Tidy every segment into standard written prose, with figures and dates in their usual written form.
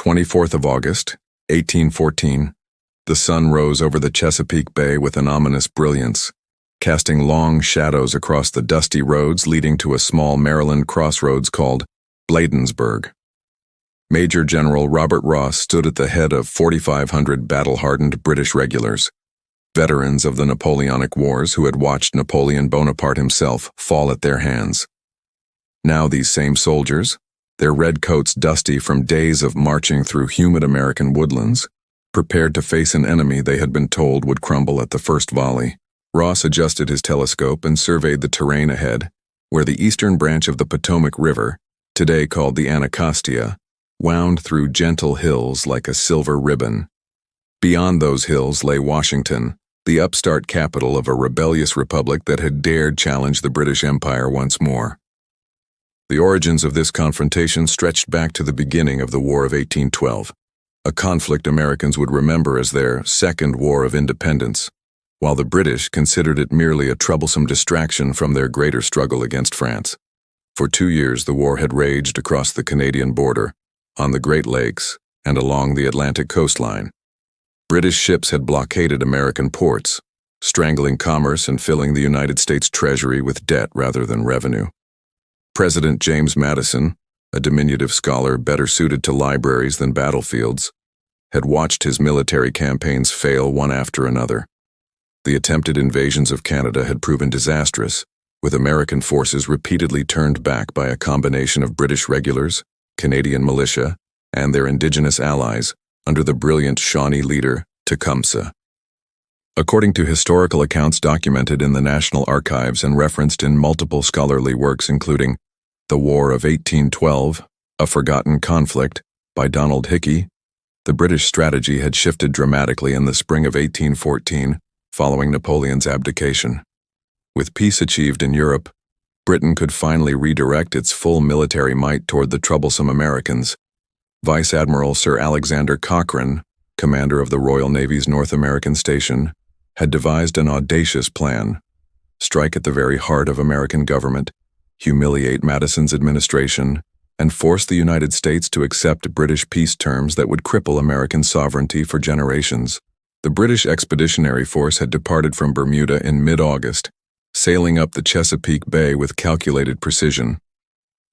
24th of August, 1814. The sun rose over the Chesapeake Bay with an ominous brilliance, casting long shadows across the dusty roads leading to a small Maryland crossroads called Bladensburg. Major General Robert Ross stood at the head of 4,500 battle-hardened British regulars, veterans of the Napoleonic Wars who had watched Napoleon Bonaparte himself fall at their hands. Now these same soldiers, their red coats dusty from days of marching through humid American woodlands, prepared to face an enemy they had been told would crumble at the first volley. Ross adjusted his telescope and surveyed the terrain ahead, where the eastern branch of the Potomac River, today called the Anacostia, wound through gentle hills like a silver ribbon. Beyond those hills lay Washington, the upstart capital of a rebellious republic that had dared challenge the British Empire once more. The origins of this confrontation stretched back to the beginning of the War of 1812, a conflict Americans would remember as their Second War of Independence, while the British considered it merely a troublesome distraction from their greater struggle against France. For 2 years the war had raged across the Canadian border, on the Great Lakes, and along the Atlantic coastline. British ships had blockaded American ports, strangling commerce and filling the United States Treasury with debt rather than revenue. President James Madison, a diminutive scholar better suited to libraries than battlefields, had watched his military campaigns fail one after another. The attempted invasions of Canada had proven disastrous, with American forces repeatedly turned back by a combination of British regulars, Canadian militia, and their indigenous allies under the brilliant Shawnee leader, Tecumseh. According to historical accounts documented in the National Archives and referenced in multiple scholarly works including The War of 1812, A Forgotten Conflict, by Donald Hickey, the British strategy had shifted dramatically in the spring of 1814 following Napoleon's abdication. With peace achieved in Europe, Britain could finally redirect its full military might toward the troublesome Americans. Vice Admiral Sir Alexander Cochrane, commander of the Royal Navy's North American station, had devised an audacious plan: strike at the very heart of American government, humiliate Madison's administration, and force the United States to accept British peace terms that would cripple American sovereignty for generations. The British Expeditionary Force had departed from Bermuda in mid-August, sailing up the Chesapeake Bay with calculated precision.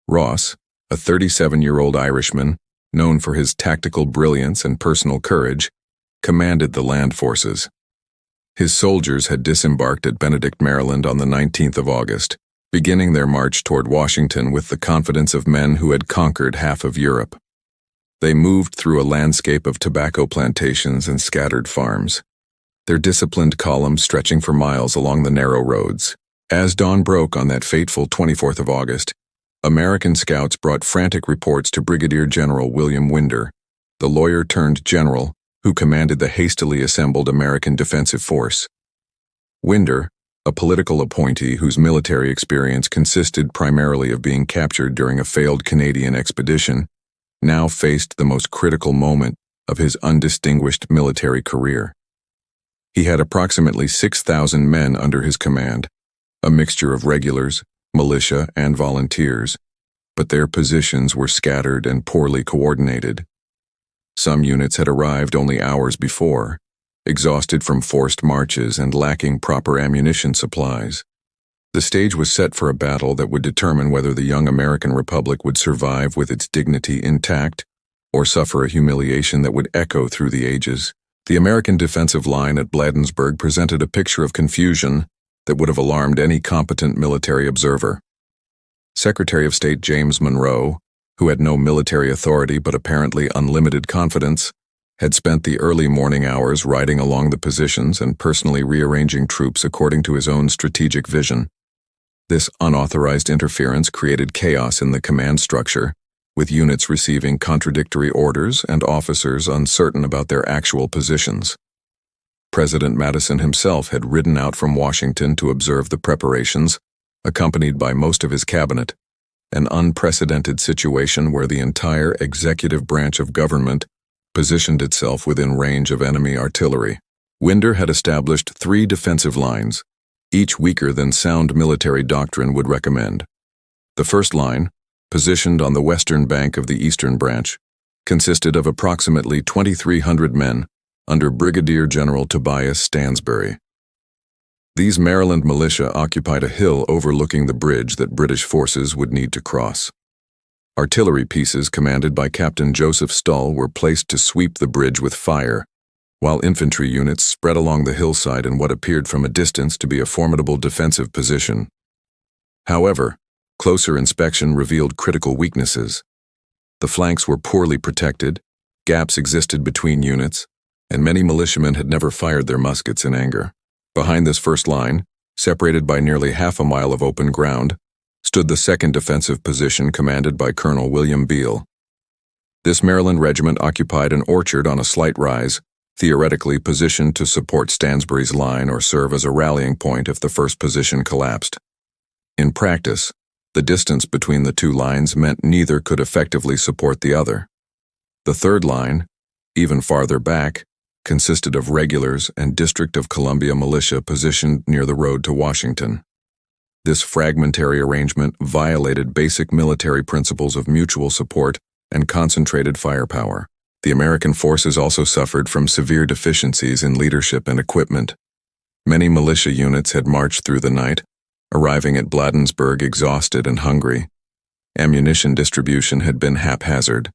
Ross, a 37-year-old Irishman, known for his tactical brilliance and personal courage, commanded the land forces. His soldiers had disembarked at Benedict, Maryland on the 19th of August, beginning their march toward Washington with the confidence of men who had conquered half of Europe. They moved through a landscape of tobacco plantations and scattered farms, their disciplined columns stretching for miles along the narrow roads. As dawn broke on that fateful 24th of August, American scouts brought frantic reports to Brigadier General William Winder, the lawyer-turned-general who commanded the hastily assembled American defensive force. Winder, a political appointee whose military experience consisted primarily of being captured during a failed Canadian expedition, now faced the most critical moment of his undistinguished military career. He had approximately 6,000 men under his command, a mixture of regulars, militia, and volunteers, but their positions were scattered and poorly coordinated. Some units had arrived only hours before, exhausted from forced marches and lacking proper ammunition supplies. The stage was set for a battle that would determine whether the young American Republic would survive with its dignity intact or suffer a humiliation that would echo through the ages. The American defensive line at Bladensburg presented a picture of confusion that would have alarmed any competent military observer. Secretary of State James Monroe, who had no military authority but apparently unlimited confidence, had spent the early morning hours riding along the positions and personally rearranging troops according to his own strategic vision. This unauthorized interference created chaos in the command structure, with units receiving contradictory orders and officers uncertain about their actual positions. President Madison himself had ridden out from Washington to observe the preparations, accompanied by most of his cabinet, an unprecedented situation where the entire executive branch of government positioned itself within range of enemy artillery. Winder had established 3 defensive lines, each weaker than sound military doctrine would recommend. The first line, positioned on the western bank of the eastern branch, consisted of approximately 2,300 men under Brigadier General Tobias Stansbury. These Maryland militia occupied a hill overlooking the bridge that British forces would need to cross. Artillery pieces commanded by Captain Joseph Stull were placed to sweep the bridge with fire, while infantry units spread along the hillside in what appeared from a distance to be a formidable defensive position. However, closer inspection revealed critical weaknesses. The flanks were poorly protected, gaps existed between units, and many militiamen had never fired their muskets in anger. Behind this first line, separated by nearly half a mile of open ground, stood the second defensive position commanded by Colonel William Beale. This Maryland regiment occupied an orchard on a slight rise, theoretically positioned to support Stansbury's line or serve as a rallying point if the first position collapsed. In practice, the distance between the two lines meant neither could effectively support the other. The third line, even farther back, consisted of regulars and District of Columbia militia positioned near the road to Washington. This fragmentary arrangement violated basic military principles of mutual support and concentrated firepower. The American forces also suffered from severe deficiencies in leadership and equipment. Many militia units had marched through the night, arriving at Bladensburg exhausted and hungry. Ammunition distribution had been haphazard,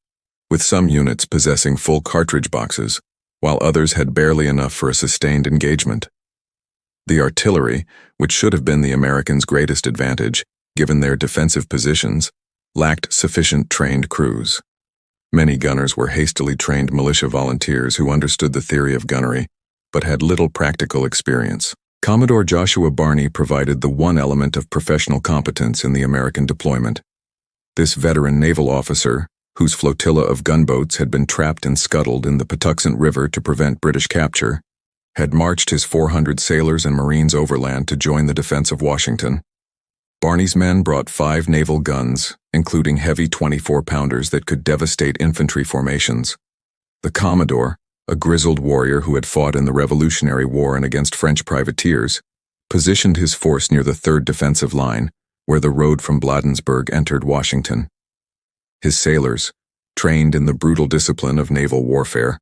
with some units possessing full cartridge boxes, while others had barely enough for a sustained engagement. The artillery, which should have been the Americans' greatest advantage, given their defensive positions, lacked sufficient trained crews. Many gunners were hastily trained militia volunteers who understood the theory of gunnery, but had little practical experience. Commodore Joshua Barney provided the one element of professional competence in the American deployment. This veteran naval officer, whose flotilla of gunboats had been trapped and scuttled in the Patuxent River to prevent British capture, had marched his 400 sailors and Marines overland to join the defense of Washington. Barney's men brought 5 naval guns, including heavy 24-pounders that could devastate infantry formations. The Commodore, a grizzled warrior who had fought in the Revolutionary War and against French privateers, positioned his force near the 3rd defensive line, where the road from Bladensburg entered Washington. His sailors, trained in the brutal discipline of naval warfare,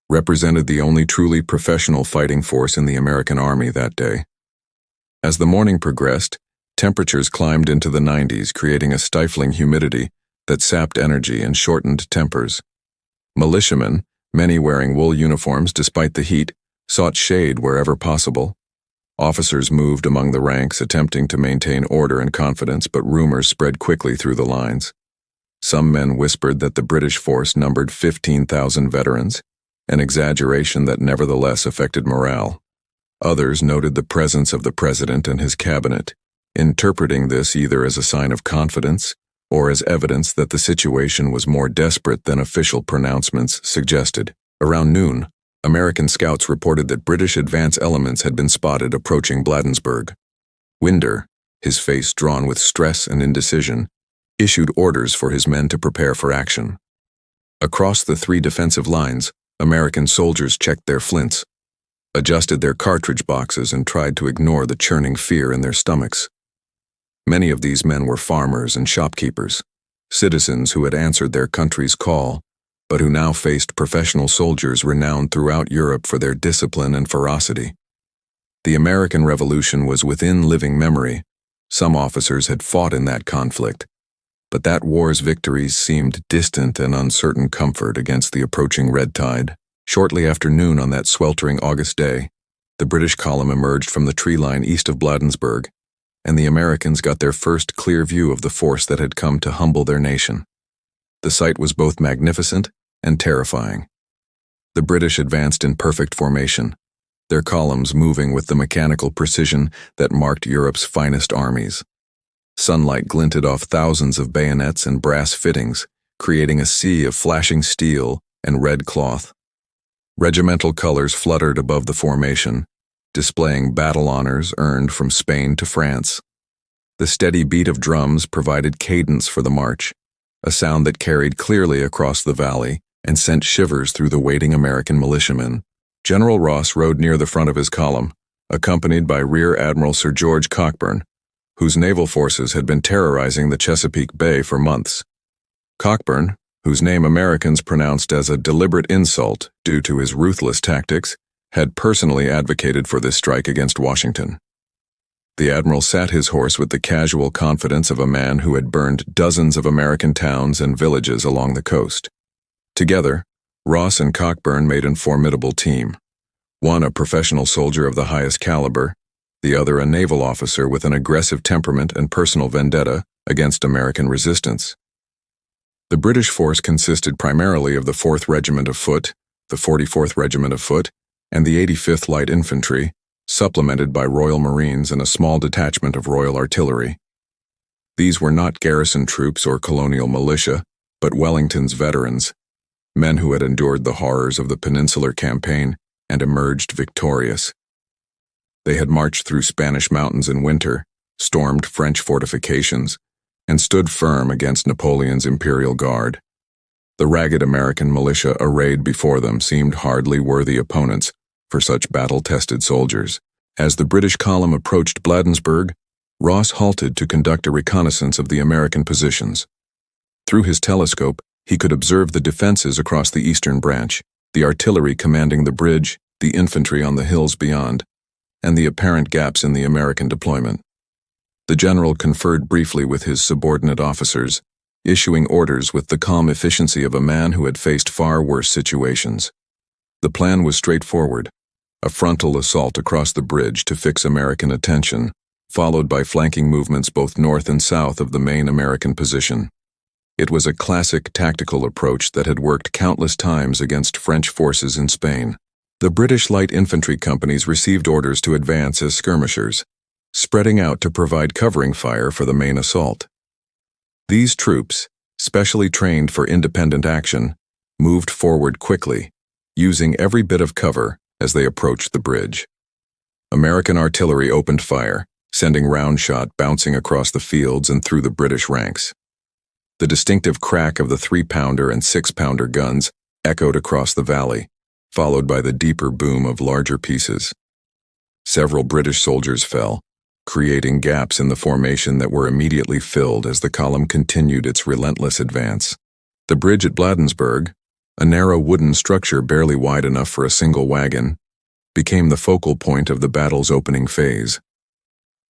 represented the only truly professional fighting force in the American Army that day. As the morning progressed, temperatures climbed into the 90s, creating a stifling humidity that sapped energy and shortened tempers. Militiamen, many wearing wool uniforms despite the heat, sought shade wherever possible. Officers moved among the ranks attempting to maintain order and confidence, but rumors spread quickly through the lines. Some men whispered that the British force numbered 15,000 veterans, an exaggeration that nevertheless affected morale. Others noted the presence of the president and his cabinet, interpreting this either as a sign of confidence or as evidence that the situation was more desperate than official pronouncements suggested. Around noon, American scouts reported that British advance elements had been spotted approaching Bladensburg. Winder, his face drawn with stress and indecision, issued orders for his men to prepare for action. Across the 3 defensive lines, American soldiers checked their flints, adjusted their cartridge boxes, and tried to ignore the churning fear in their stomachs. Many of these men were farmers and shopkeepers, citizens who had answered their country's call, but who now faced professional soldiers renowned throughout Europe for their discipline and ferocity. The American Revolution was within living memory. Some officers had fought in that conflict, but that war's victories seemed distant and uncertain comfort against the approaching red tide. Shortly after noon on that sweltering August day, the British column emerged from the tree line east of Bladensburg, and the Americans got their first clear view of the force that had come to humble their nation. The sight was both magnificent and terrifying. The British advanced in perfect formation, their columns moving with the mechanical precision that marked Europe's finest armies. Sunlight glinted off thousands of bayonets and brass fittings, creating a sea of flashing steel and red cloth. Regimental colors fluttered above the formation, displaying battle honors earned from Spain to France. The steady beat of drums provided cadence for the march, a sound that carried clearly across the valley and sent shivers through the waiting American militiamen. General Ross rode near the front of his column, accompanied by Rear Admiral Sir George Cockburn, whose naval forces had been terrorizing the Chesapeake Bay for months. Cockburn, whose name Americans pronounced as a deliberate insult due to his ruthless tactics, had personally advocated for this strike against Washington. The admiral sat his horse with the casual confidence of a man who had burned dozens of American towns and villages along the coast. Together, Ross and Cockburn made a formidable team. One a professional soldier of the highest caliber, the other a naval officer with an aggressive temperament and personal vendetta against American resistance. The British force consisted primarily of the 4th Regiment of Foot, the 44th Regiment of Foot, and the 85th Light Infantry, supplemented by Royal Marines and a small detachment of Royal Artillery. These were not garrison troops or colonial militia, but Wellington's veterans, men who had endured the horrors of the Peninsular Campaign and emerged victorious. They had marched through Spanish mountains in winter, stormed French fortifications, and stood firm against Napoleon's Imperial Guard. The ragged American militia arrayed before them seemed hardly worthy opponents for such battle-tested soldiers. As the British column approached Bladensburg, Ross halted to conduct a reconnaissance of the American positions. Through his telescope, he could observe the defenses across the eastern branch, the artillery commanding the bridge, the infantry on the hills beyond, and the apparent gaps in the American deployment. The general conferred briefly with his subordinate officers, issuing orders with the calm efficiency of a man who had faced far worse situations. The plan was straightforward: a frontal assault across the bridge to fix American attention, followed by flanking movements both north and south of the main American position. It was a classic tactical approach that had worked countless times against French forces in Spain. The British light infantry companies received orders to advance as skirmishers, spreading out to provide covering fire for the main assault. These troops, specially trained for independent action, moved forward quickly, using every bit of cover as they approached the bridge. American artillery opened fire, sending round shot bouncing across the fields and through the British ranks. The distinctive crack of the 3-pounder and 6-pounder guns echoed across the valley, followed by the deeper boom of larger pieces. Several British soldiers fell, creating gaps in the formation that were immediately filled as the column continued its relentless advance. The bridge at Bladensburg, a narrow wooden structure barely wide enough for a single wagon, became the focal point of the battle's opening phase.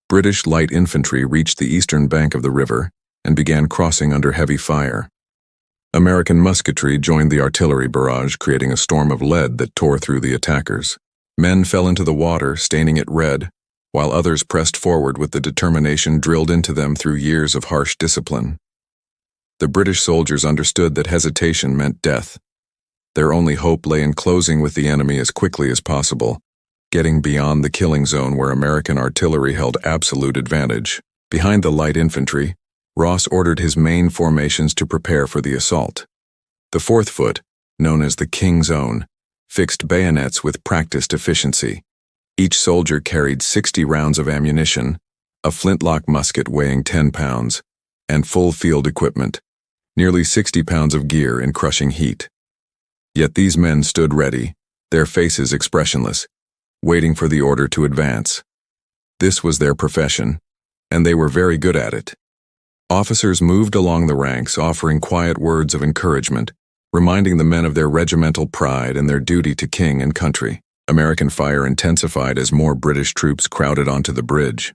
British light infantry reached the eastern bank of the river and began crossing under heavy fire. American musketry joined the artillery barrage, creating a storm of lead that tore through the attackers. Men fell into the water, staining it red, while others pressed forward with the determination drilled into them through years of harsh discipline. The British soldiers understood that hesitation meant death. Their only hope lay in closing with the enemy as quickly as possible, getting beyond the killing zone where American artillery held absolute advantage. Behind the light infantry, Ross ordered his main formations to prepare for the assault. The 4th Foot, known as the King's Own, fixed bayonets with practiced efficiency. Each soldier carried 60 rounds of ammunition, a flintlock musket weighing 10 pounds, and full field equipment, nearly 60 pounds of gear in crushing heat. Yet these men stood ready, their faces expressionless, waiting for the order to advance. This was their profession, and they were very good at it. Officers moved along the ranks, offering quiet words of encouragement, reminding the men of their regimental pride and their duty to king and country. American fire intensified as more British troops crowded onto the bridge.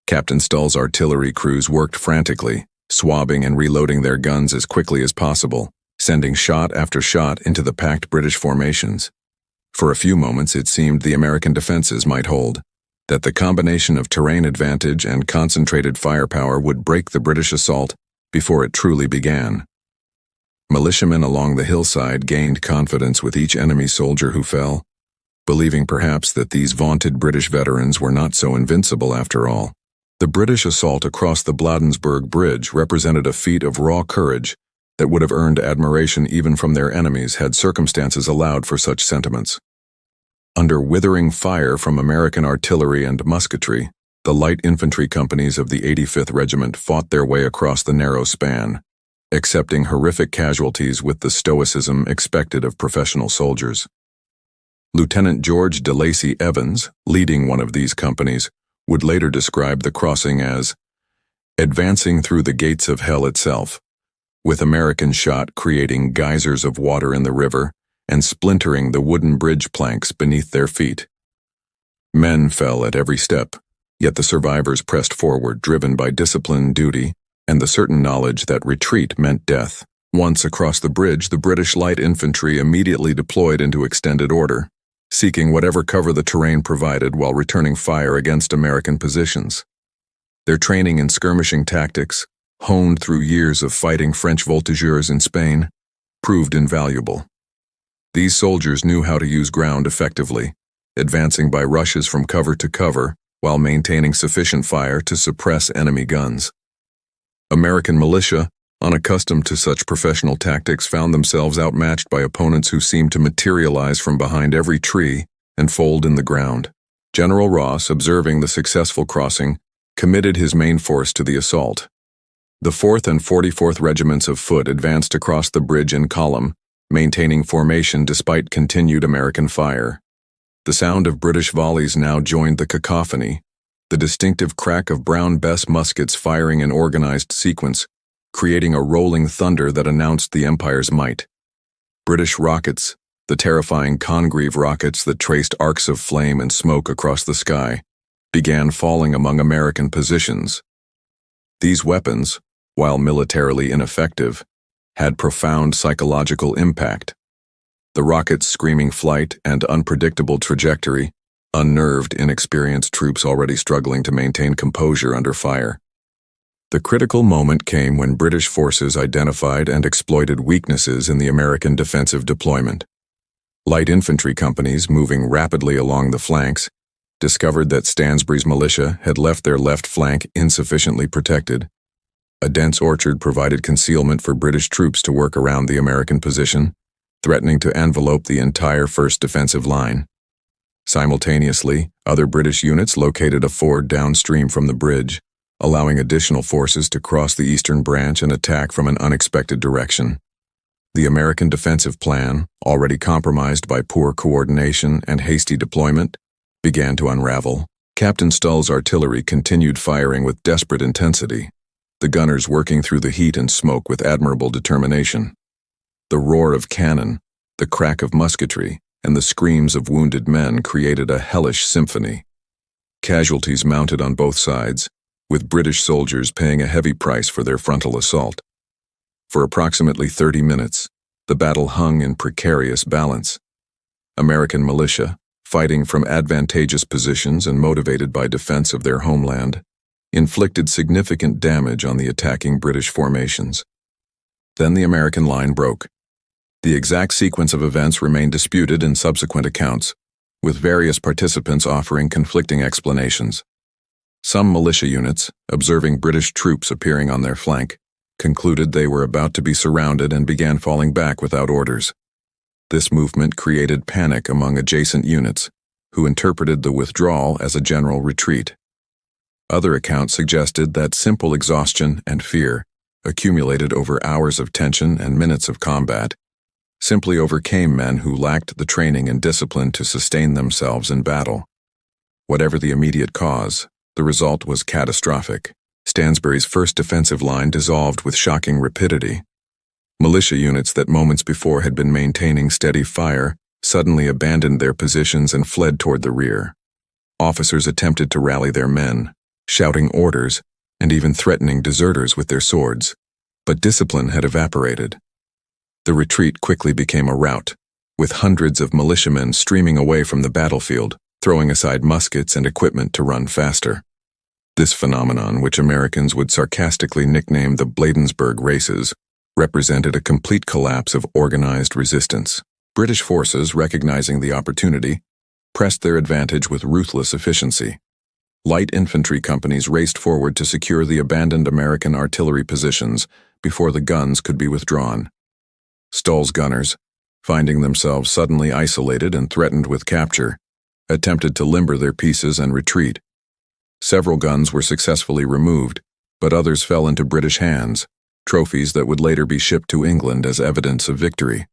Captain Stull's artillery crews worked frantically, swabbing and reloading their guns as quickly as possible, sending shot after shot into the packed British formations. For a few moments it seemed the American defenses might hold, that the combination of terrain advantage and concentrated firepower would break the British assault before it truly began. Militiamen along the hillside gained confidence with each enemy soldier who fell, believing perhaps that these vaunted British veterans were not so invincible after all. The British assault across the Bladensburg Bridge represented a feat of raw courage that would have earned admiration even from their enemies had circumstances allowed for such sentiments. Under withering fire from American artillery and musketry, the light infantry companies of the 85th Regiment fought their way across the narrow span, accepting horrific casualties with the stoicism expected of professional soldiers. Lieutenant George de Lacy Evans, leading one of these companies, would later describe the crossing as advancing through the gates of hell itself, with American shot creating geysers of water in the river and splintering the wooden bridge planks beneath their feet. Men fell at every step, yet the survivors pressed forward, driven by discipline, duty, and the certain knowledge that retreat meant death. Once across the bridge, the British light infantry immediately deployed into extended order, seeking whatever cover the terrain provided while returning fire against American positions. Their training in skirmishing tactics, honed through years of fighting French voltigeurs in Spain, proved invaluable. These soldiers knew how to use ground effectively, advancing by rushes from cover to cover while maintaining sufficient fire to suppress enemy guns. American militia, unaccustomed to such professional tactics, found themselves outmatched by opponents who seemed to materialize from behind every tree and fold in the ground. General Ross, observing the successful crossing, committed his main force to the assault. The 4th and 44th Regiments of Foot advanced across the bridge in column, maintaining formation despite continued American fire. The sound of British volleys now joined the cacophony, the distinctive crack of Brown Bess muskets firing in organized sequence, creating a rolling thunder that announced the Empire's might. British rockets, the terrifying Congreve rockets that traced arcs of flame and smoke across the sky, began falling among American positions. These weapons, while militarily ineffective, had profound psychological impact. The rockets' screaming flight and unpredictable trajectory unnerved inexperienced troops already struggling to maintain composure under fire. The critical moment came when British forces identified and exploited weaknesses in the American defensive deployment. Light infantry companies, moving rapidly along the flanks, discovered that Stansbury's militia had left their left flank insufficiently protected. A dense orchard provided concealment for British troops to work around the American position, threatening to envelope the entire first defensive line. Simultaneously, other British units located a ford downstream from the bridge, allowing additional forces to cross the eastern branch and attack from an unexpected direction. The American defensive plan, already compromised by poor coordination and hasty deployment, began to unravel. Captain Stull's artillery continued firing with desperate intensity, the gunners working through the heat and smoke with admirable determination. The roar of cannon, the crack of musketry, and the screams of wounded men created a hellish symphony. Casualties mounted on both sides, with British soldiers paying a heavy price for their frontal assault. For approximately 30 minutes, the battle hung in precarious balance. American militia, fighting from advantageous positions and motivated by defense of their homeland, inflicted significant damage on the attacking British formations. Then the American line broke. The exact sequence of events remained disputed in subsequent accounts, with various participants offering conflicting explanations. Some militia units, observing British troops appearing on their flank, concluded they were about to be surrounded and began falling back without orders. This movement created panic among adjacent units, who interpreted the withdrawal as a general retreat. Other accounts suggested that simple exhaustion and fear, accumulated over hours of tension and minutes of combat, simply overcame men who lacked the training and discipline to sustain themselves in battle. Whatever the immediate cause, the result was catastrophic. Stansbury's first defensive line dissolved with shocking rapidity. Militia units that moments before had been maintaining steady fire suddenly abandoned their positions and fled toward the rear. Officers attempted to rally their men, shouting orders and even threatening deserters with their swords, but discipline had evaporated. The retreat quickly became a rout, with hundreds of militiamen streaming away from the battlefield, throwing aside muskets and equipment to run faster. This phenomenon, which Americans would sarcastically nickname the Bladensburg races, represented a complete collapse of organized resistance. British forces, recognizing the opportunity, pressed their advantage with ruthless efficiency. Light infantry companies raced forward to secure the abandoned American artillery positions before the guns could be withdrawn. Stull's gunners, finding themselves suddenly isolated and threatened with capture, attempted to limber their pieces and retreat. Several guns were successfully removed, but others fell into British hands, trophies that would later be shipped to England as evidence of victory.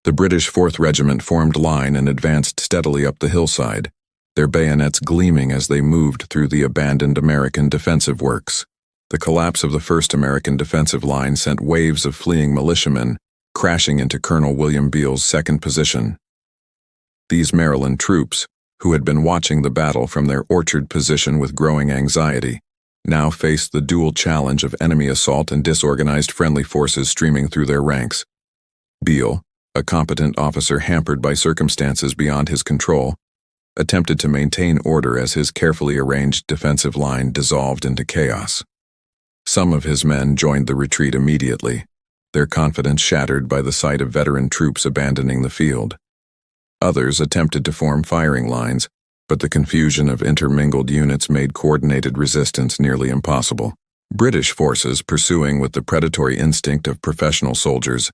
The British 4th Regiment formed line and advanced steadily up the hillside, their bayonets gleaming as they moved through the abandoned American defensive works. The collapse of the first American defensive line sent waves of fleeing militiamen crashing into Colonel William Beall's second position. These Maryland troops, who had been watching the battle from their orchard position with growing anxiety, now faced the dual challenge of enemy assault and disorganized friendly forces streaming through their ranks. Beall, a competent officer hampered by circumstances beyond his control, attempted to maintain order as his carefully arranged defensive line dissolved into chaos. Some of his men joined the retreat immediately, their confidence shattered by the sight of veteran troops abandoning the field. Others attempted to form firing lines, but the confusion of intermingled units made coordinated resistance nearly impossible. British forces, pursuing with the predatory instinct of professional soldiers,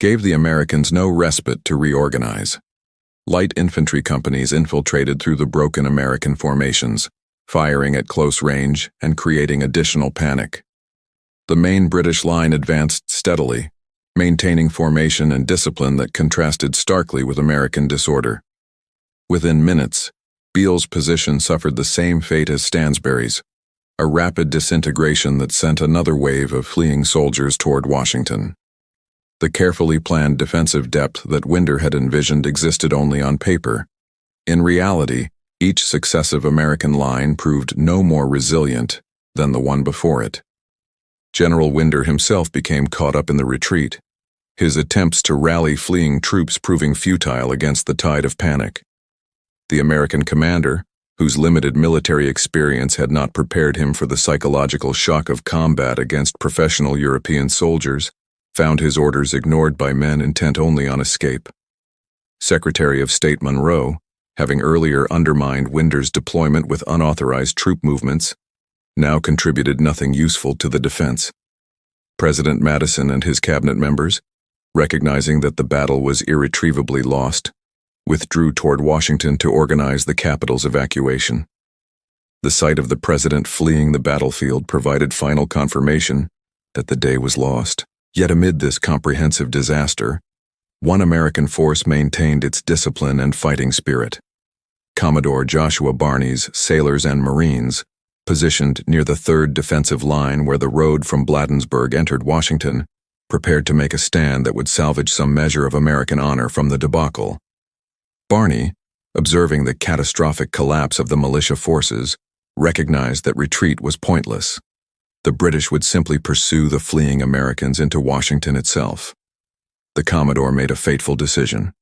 gave the Americans no respite to reorganize. Light infantry companies infiltrated through the broken American formations, firing at close range and creating additional panic. The main British line advanced steadily, maintaining formation and discipline that contrasted starkly with American disorder. Within minutes, Beall's position suffered the same fate as Stansbury's, a rapid disintegration that sent another wave of fleeing soldiers toward Washington. The carefully planned defensive depth that Winder had envisioned existed only on paper. In reality, each successive American line proved no more resilient than the one before it. General Winder himself became caught up in the retreat, his attempts to rally fleeing troops proving futile against the tide of panic. The American commander, whose limited military experience had not prepared him for the psychological shock of combat against professional European soldiers, found his orders ignored by men intent only on escape. Secretary of State Monroe, having earlier undermined Winder's deployment with unauthorized troop movements, now contributed nothing useful to the defense. President Madison and his cabinet members, recognizing that the battle was irretrievably lost, withdrew toward Washington to organize the capital's evacuation. The sight of the president fleeing the battlefield provided final confirmation that the day was lost. Yet amid this comprehensive disaster, one American force maintained its discipline and fighting spirit. Commodore Joshua Barney's sailors and Marines, positioned near the 3rd defensive line where the road from Bladensburg entered Washington, prepared to make a stand that would salvage some measure of American honor from the debacle. Barney, observing the catastrophic collapse of the militia forces, recognized that retreat was pointless. The British would simply pursue the fleeing Americans into Washington itself. The Commodore made a fateful decision.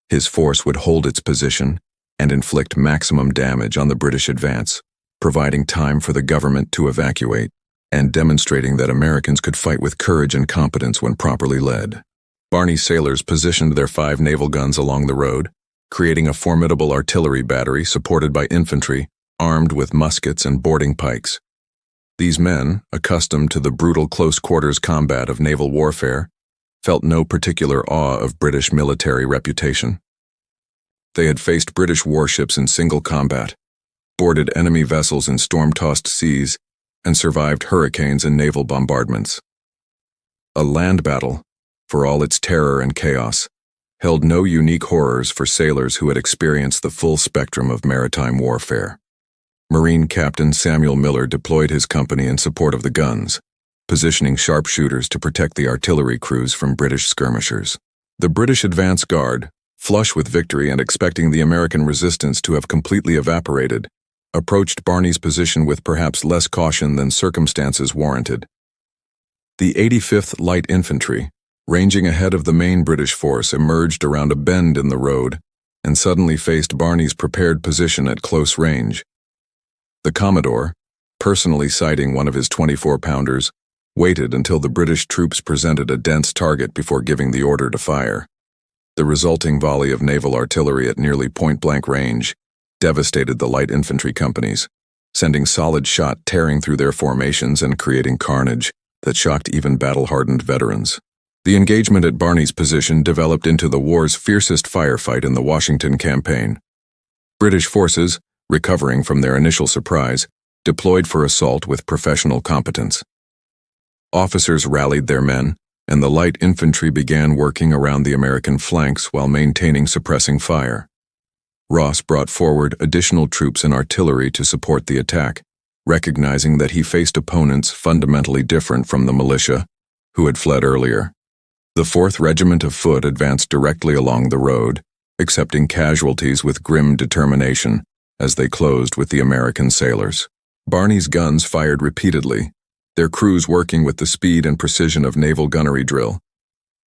His force would hold its position and inflict maximum damage on the British advance, providing time for the government to evacuate and demonstrating that Americans could fight with courage and competence when properly led. Barney's sailors positioned their 5 naval guns along the road, creating a formidable artillery battery supported by infantry, armed with muskets and boarding pikes. These men, accustomed to the brutal close-quarters combat of naval warfare, felt no particular awe of British military reputation. They had faced British warships in single combat, boarded enemy vessels in storm-tossed seas, and survived hurricanes and naval bombardments. A land battle, for all its terror and chaos, held no unique horrors for sailors who had experienced the full spectrum of maritime warfare. Marine Captain Samuel Miller deployed his company in support of the guns, positioning sharpshooters to protect the artillery crews from British skirmishers. The British advance guard, flush with victory and expecting the American resistance to have completely evaporated, approached Barney's position with perhaps less caution than circumstances warranted. The 85th Light Infantry, ranging ahead of the main British force, emerged around a bend in the road and suddenly faced Barney's prepared position at close range. The Commodore, personally sighting one of his 24-pounders, waited until the British troops presented a dense target before giving the order to fire. The resulting volley of naval artillery at nearly point-blank range devastated the light infantry companies, sending solid shot tearing through their formations and creating carnage that shocked even battle-hardened veterans. The engagement at Barney's position developed into the war's fiercest firefight in the Washington campaign. British forces, recovering from their initial surprise, deployed for assault with professional competence. Officers rallied their men, and the light infantry began working around the American flanks while maintaining suppressing fire. Ross brought forward additional troops and artillery to support the attack, recognizing that he faced opponents fundamentally different from the militia, who had fled earlier. The 4th Regiment of Foot advanced directly along the road, accepting casualties with grim determination as they closed with the American sailors. Barney's guns fired repeatedly, their crews working with the speed and precision of naval gunnery drill.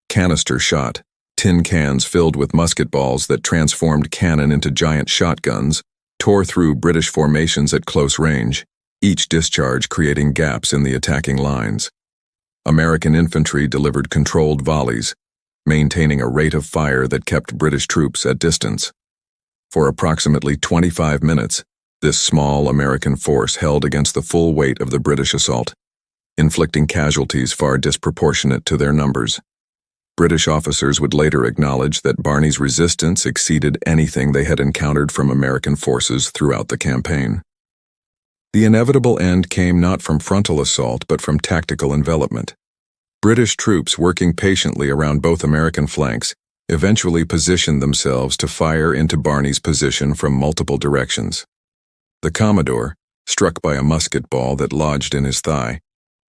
Canister shot, tin cans filled with musket balls that transformed cannon into giant shotguns, tore through British formations at close range, each discharge creating gaps in the attacking lines. American infantry delivered controlled volleys, maintaining a rate of fire that kept British troops at distance. For approximately 25 minutes, this small American force held against the full weight of the British assault, inflicting casualties far disproportionate to their numbers. British officers would later acknowledge that Barney's resistance exceeded anything they had encountered from American forces throughout the campaign. The inevitable end came not from frontal assault but from tactical envelopment. British troops working patiently around both American flanks eventually positioned themselves to fire into Barney's position from multiple directions. The Commodore, struck by a musket ball that lodged in his thigh,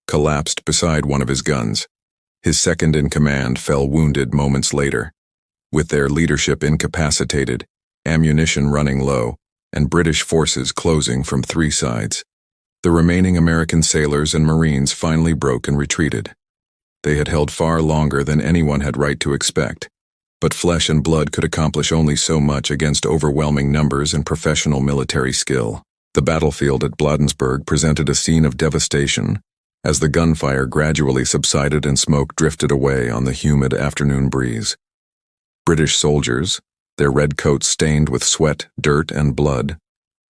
collapsed beside one of his guns. His second-in-command fell wounded moments later. With their leadership incapacitated, ammunition running low, and British forces closing from 3 sides, the remaining American sailors and Marines finally broke and retreated. They had held far longer than anyone had right to expect, but flesh and blood could accomplish only so much against overwhelming numbers and professional military skill. The battlefield at Bladensburg presented a scene of devastation as the gunfire gradually subsided and smoke drifted away on the humid afternoon breeze. British soldiers, their red coats stained with sweat, dirt, and blood,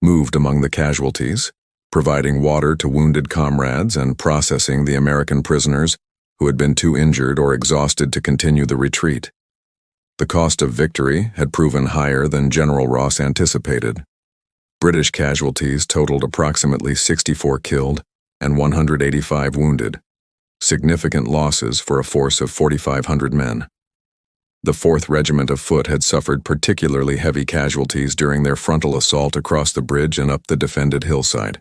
moved among the casualties, providing water to wounded comrades and processing the American prisoners who had been too injured or exhausted to continue the retreat. The cost of victory had proven higher than General Ross anticipated. British casualties totaled approximately 64 killed and 185 wounded, significant losses for a force of 4,500 men. The 4th Regiment of Foot had suffered particularly heavy casualties during their frontal assault across the bridge and up the defended hillside.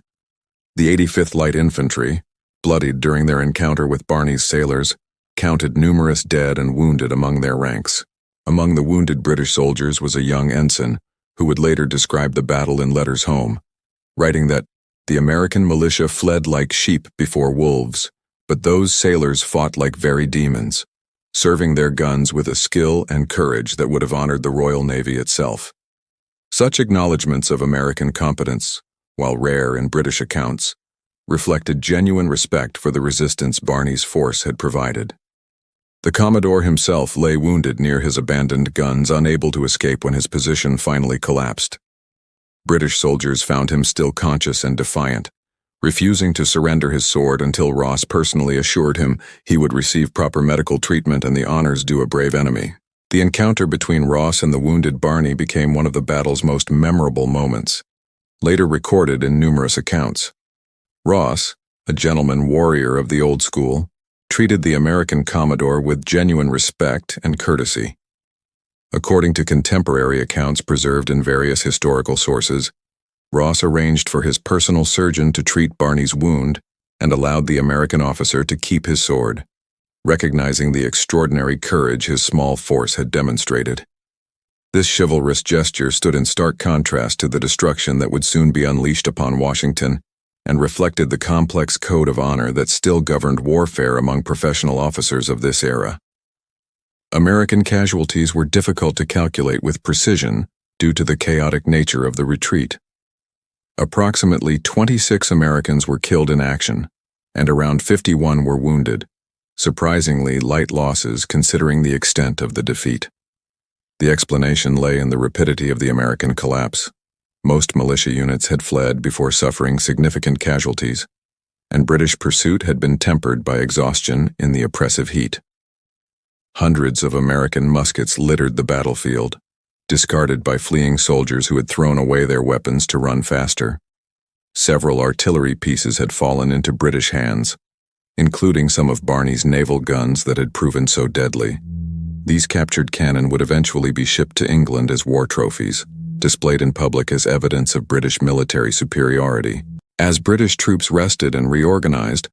The 85th Light Infantry, bloodied during their encounter with Barney's sailors, counted numerous dead and wounded among their ranks. Among the wounded British soldiers was a young ensign who would later describe the battle in letters home, writing that the American militia fled like sheep before wolves, but those sailors fought like very demons, serving their guns with a skill and courage that would have honored the Royal Navy itself. Such acknowledgments of American competence, while rare in British accounts, reflected genuine respect for the resistance Barney's force had provided. The Commodore himself lay wounded near his abandoned guns, unable to escape when his position finally collapsed. British soldiers found him still conscious and defiant, refusing to surrender his sword until Ross personally assured him he would receive proper medical treatment and the honors due a brave enemy. The encounter between Ross and the wounded Barney became one of the battle's most memorable moments, later recorded in numerous accounts. Ross, a gentleman warrior of the old school, treated the American Commodore with genuine respect and courtesy. According to contemporary accounts preserved in various historical sources, Ross arranged for his personal surgeon to treat Barney's wound and allowed the American officer to keep his sword, recognizing the extraordinary courage his small force had demonstrated. This chivalrous gesture stood in stark contrast to the destruction that would soon be unleashed upon Washington and reflected the complex code of honor that still governed warfare among professional officers of this era. American casualties were difficult to calculate with precision due to the chaotic nature of the retreat. Approximately 26 Americans were killed in action, and around 51 were wounded, surprisingly light losses considering the extent of the defeat. The explanation lay in the rapidity of the American collapse. Most militia units had fled before suffering significant casualties, and British pursuit had been tempered by exhaustion in the oppressive heat. Hundreds of American muskets littered the battlefield, discarded by fleeing soldiers who had thrown away their weapons to run faster. Several artillery pieces had fallen into British hands, including some of Barney's naval guns that had proven so deadly. These captured cannon would eventually be shipped to England as war trophies, displayed in public as evidence of British military superiority. As British troops rested and reorganized,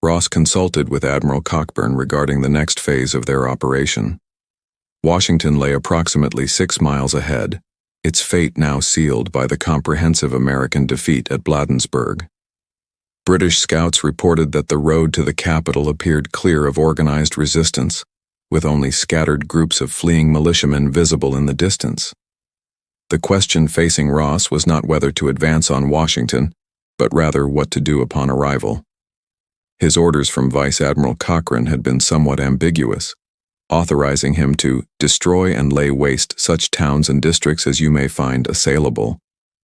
Ross consulted with Admiral Cockburn regarding the next phase of their operation. Washington lay approximately 6 miles ahead, its fate now sealed by the comprehensive American defeat at Bladensburg. British scouts reported that the road to the capital appeared clear of organized resistance, with only scattered groups of fleeing militiamen visible in the distance. The question facing Ross was not whether to advance on Washington, but rather what to do upon arrival. His orders from Vice Admiral Cochrane had been somewhat ambiguous, authorizing him to destroy and lay waste such towns and districts as you may find assailable,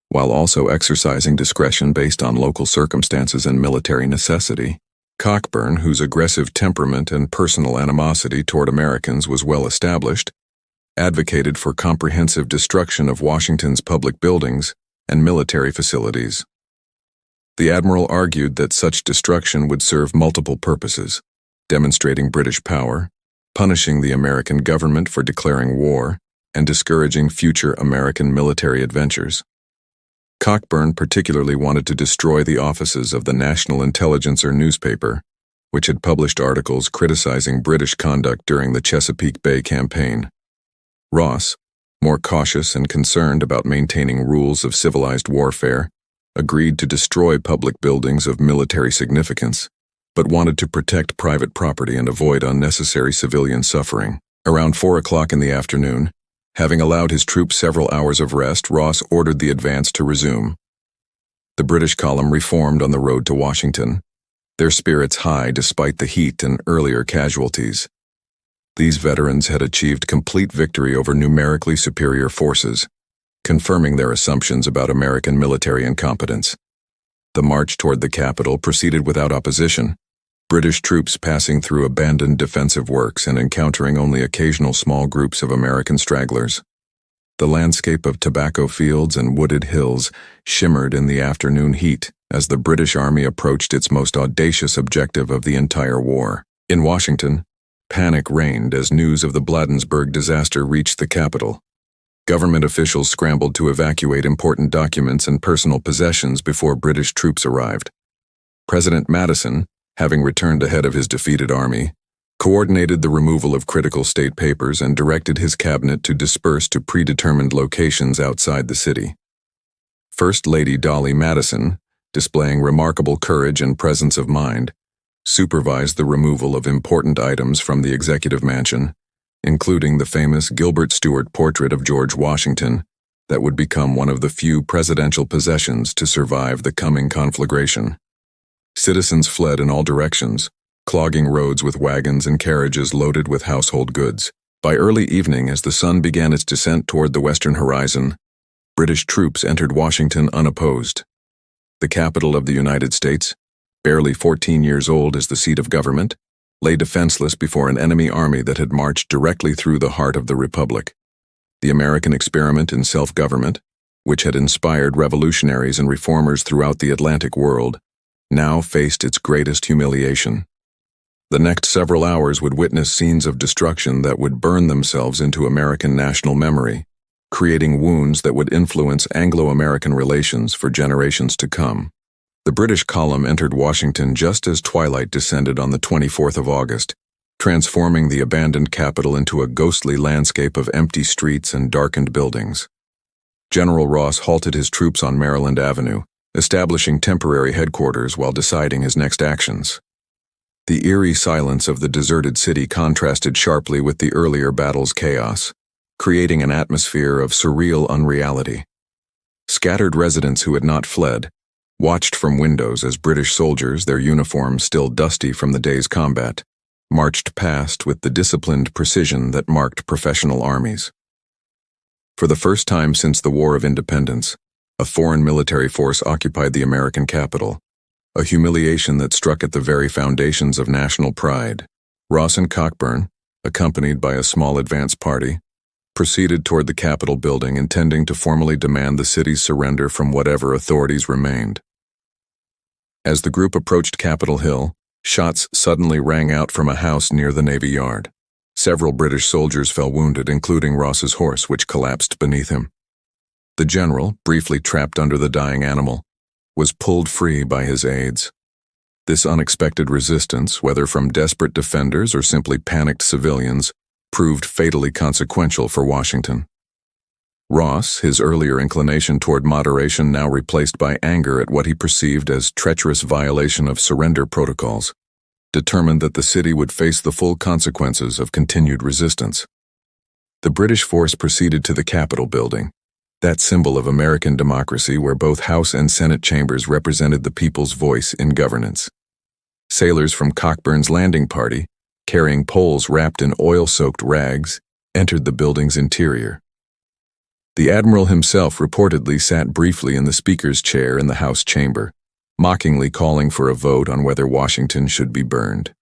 while also exercising discretion based on local circumstances and military necessity. Cockburn, whose aggressive temperament and personal animosity toward Americans was well established, advocated for comprehensive destruction of Washington's public buildings and military facilities. The admiral argued that such destruction would serve multiple purposes: demonstrating British power, punishing the American government for declaring war, and discouraging future American military adventures. Cockburn particularly wanted to destroy the offices of the National Intelligencer newspaper, which had published articles criticizing British conduct during the Chesapeake Bay campaign. Ross, more cautious and concerned about maintaining rules of civilized warfare, agreed to destroy public buildings of military significance, but wanted to protect private property and avoid unnecessary civilian suffering. Around 4 o'clock in the afternoon, having allowed his troops several hours of rest, Ross ordered the advance to resume. The British column reformed on the road to Washington, their spirits high despite the heat and earlier casualties. These veterans had achieved complete victory over numerically superior forces, confirming their assumptions about American military incompetence. The march toward the capital proceeded without opposition, British troops passing through abandoned defensive works and encountering only occasional small groups of American stragglers. The landscape of tobacco fields and wooded hills shimmered in the afternoon heat as the British Army approached its most audacious objective of the entire war. In Washington, panic reigned as news of the Bladensburg disaster reached the capital. Government officials scrambled to evacuate important documents and personal possessions before British troops arrived. President Madison, having returned ahead of his defeated army, coordinated the removal of critical state papers and directed his cabinet to disperse to predetermined locations outside the city. First Lady Dolly Madison, displaying remarkable courage and presence of mind, supervised the removal of important items from the executive mansion, including the famous Gilbert Stuart portrait of George Washington that would become one of the few presidential possessions to survive the coming conflagration. Citizens fled in all directions, clogging roads with wagons and carriages loaded with household goods. By early evening, as the sun began its descent toward the western horizon, British troops entered Washington unopposed. The capital of the United States, barely 14 years old as the seat of government, lay defenseless before an enemy army that had marched directly through the heart of the Republic. The American experiment in self-government, which had inspired revolutionaries and reformers throughout the Atlantic world, now faced its greatest humiliation. The next several hours would witness scenes of destruction that would burn themselves into American national memory, creating wounds that would influence Anglo-American relations for generations to come. The British column entered Washington just as twilight descended on the 24th of August, transforming the abandoned capital into a ghostly landscape of empty streets and darkened buildings. General Ross halted his troops on Maryland Avenue, establishing temporary headquarters while deciding his next actions. The eerie silence of the deserted city contrasted sharply with the earlier battle's chaos, creating an atmosphere of surreal unreality. Scattered residents who had not fled watched from windows as British soldiers, their uniforms still dusty from the day's combat, marched past with the disciplined precision that marked professional armies. For the first time since the War of Independence, a foreign military force occupied the American capital, a humiliation that struck at the very foundations of national pride. Ross and Cockburn, accompanied by a small advance party, proceeded toward the Capitol building, intending to formally demand the city's surrender from whatever authorities remained. As the group approached Capitol Hill, shots suddenly rang out from a house near the Navy Yard. Several British soldiers fell wounded, including Ross's horse, which collapsed beneath him. The general, briefly trapped under the dying animal, was pulled free by his aides. This unexpected resistance, whether from desperate defenders or simply panicked civilians, proved fatally consequential for Washington. Ross, his earlier inclination toward moderation now replaced by anger at what he perceived as treacherous violation of surrender protocols, determined that the city would face the full consequences of continued resistance. The British force proceeded to the Capitol building, that symbol of American democracy where both House and Senate chambers represented the people's voice in governance. Sailors from Cockburn's landing party, carrying poles wrapped in oil-soaked rags, entered the building's interior. The Admiral himself reportedly sat briefly in the Speaker's chair in the House chamber, mockingly calling for a vote on whether Washington should be burned.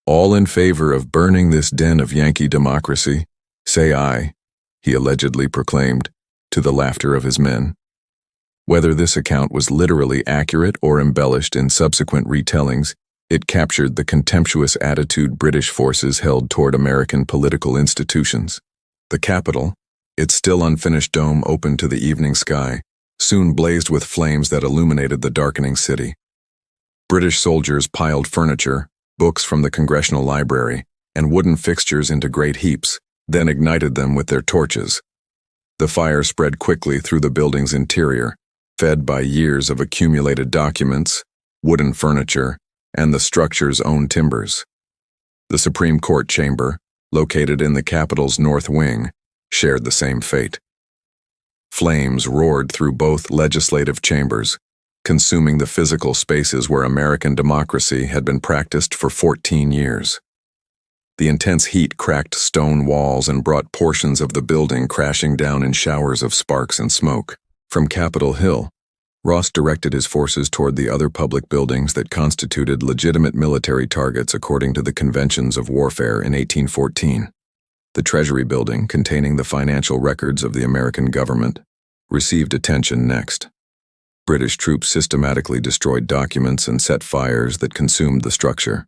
"All in favor of burning this den of Yankee democracy, say aye," he allegedly proclaimed, to the laughter of his men. Whether this account was literally accurate or embellished in subsequent retellings, it captured the contemptuous attitude British forces held toward American political institutions. The Capitol, its still unfinished dome open to the evening sky, soon blazed with flames that illuminated the darkening city. British soldiers piled furniture, books from the Congressional Library, and wooden fixtures into great heaps, then ignited them with their torches. The fire spread quickly through the building's interior, fed by years of accumulated documents, wooden furniture, and the structure's own timbers. The Supreme Court chamber, located in the Capitol's north wing, shared the same fate. Flames roared through both legislative chambers, consuming the physical spaces where American democracy had been practiced for 14 years. The intense heat cracked stone walls and brought portions of the building crashing down in showers of sparks and smoke. From Capitol Hill, Ross directed his forces toward the other public buildings that constituted legitimate military targets according to the conventions of warfare in 1814. The Treasury Building, containing the financial records of the American government, received attention next. British troops systematically destroyed documents and set fires that consumed the structure.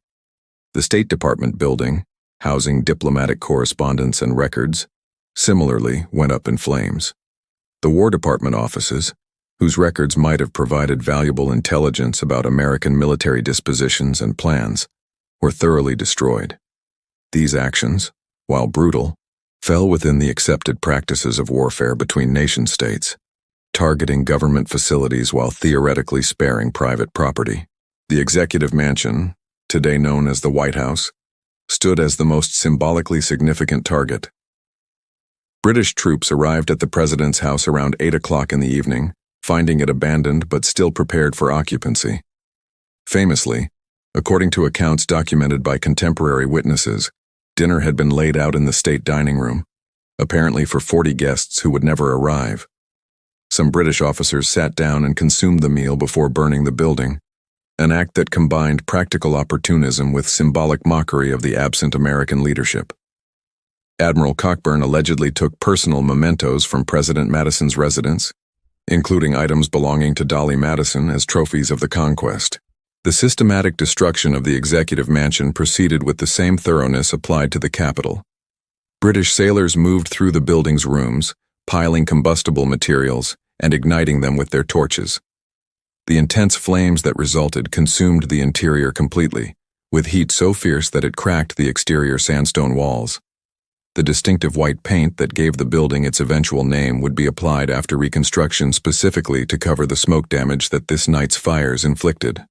The State Department building, housing diplomatic correspondence and records, similarly went up in flames. The War Department offices, whose records might have provided valuable intelligence about American military dispositions and plans, were thoroughly destroyed. These actions, while brutal, fell within the accepted practices of warfare between nation-states, targeting government facilities while theoretically sparing private property. The Executive Mansion, today known as the White House, stood as the most symbolically significant target. British troops arrived at the President's house around 8 o'clock in the evening, finding it abandoned but still prepared for occupancy. Famously, according to accounts documented by contemporary witnesses, dinner had been laid out in the state dining room, apparently for 40 guests who would never arrive. Some British officers sat down and consumed the meal before burning the building, an act that combined practical opportunism with symbolic mockery of the absent American leadership. Admiral Cockburn allegedly took personal mementos from President Madison's residence, including items belonging to Dolly Madison as trophies of the conquest. The systematic destruction of the Executive Mansion proceeded with the same thoroughness applied to the Capitol. British sailors moved through the building's rooms, piling combustible materials and igniting them with their torches. The intense flames that resulted consumed the interior completely, with heat so fierce that it cracked the exterior sandstone walls. The distinctive white paint that gave the building its eventual name would be applied after reconstruction specifically to cover the smoke damage that this night's fires inflicted.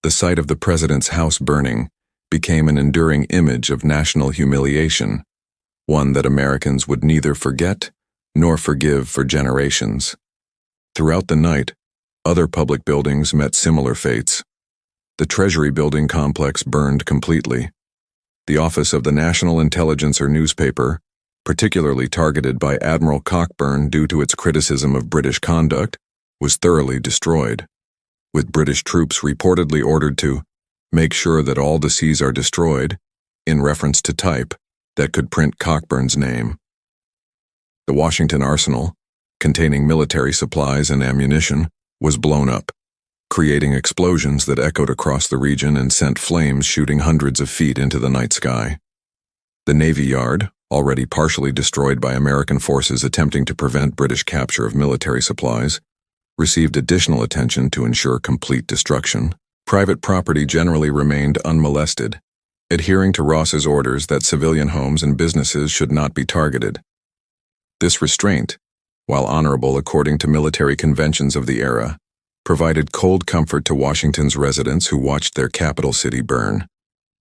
The sight of the President's house burning became an enduring image of national humiliation, one that Americans would neither forget nor forgive for generations. Throughout the night, other public buildings met similar fates. The Treasury Building complex burned completely. The office of the National Intelligencer newspaper, particularly targeted by Admiral Cockburn due to its criticism of British conduct, was thoroughly destroyed, with British troops reportedly ordered to make sure that all the C's are destroyed, in reference to type that could print Cockburn's name. The Washington Arsenal, containing military supplies and ammunition, was blown up, creating explosions that echoed across the region and sent flames shooting hundreds of feet into the night sky. The Navy Yard, already partially destroyed by American forces attempting to prevent British capture of military supplies, received additional attention to ensure complete destruction. Private property generally remained unmolested, adhering to Ross's orders that civilian homes and businesses should not be targeted. This restraint, while honorable according to military conventions of the era, provided cold comfort to Washington's residents who watched their capital city burn.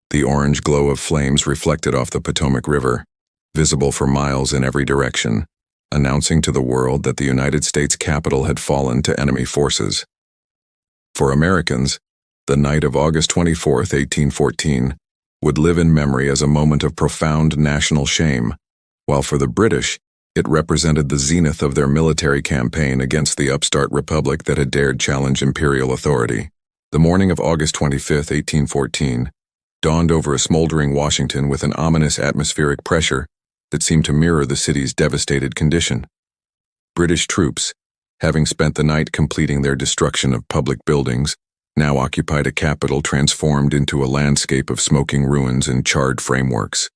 The orange glow of flames reflected off the Potomac River, visible for miles in every direction, announcing to the world that the United States Capitol had fallen to enemy forces. For Americans, the night of August 24, 1814, would live in memory as a moment of profound national shame, while for the British, it represented the zenith of their military campaign against the upstart republic that had dared challenge imperial authority. The morning of August 25, 1814, dawned over a smoldering Washington with an ominous atmospheric pressure that seemed to mirror the city's devastated condition. British troops, having spent the night completing their destruction of public buildings, now occupied a capital transformed into a landscape of smoking ruins and charred frameworks.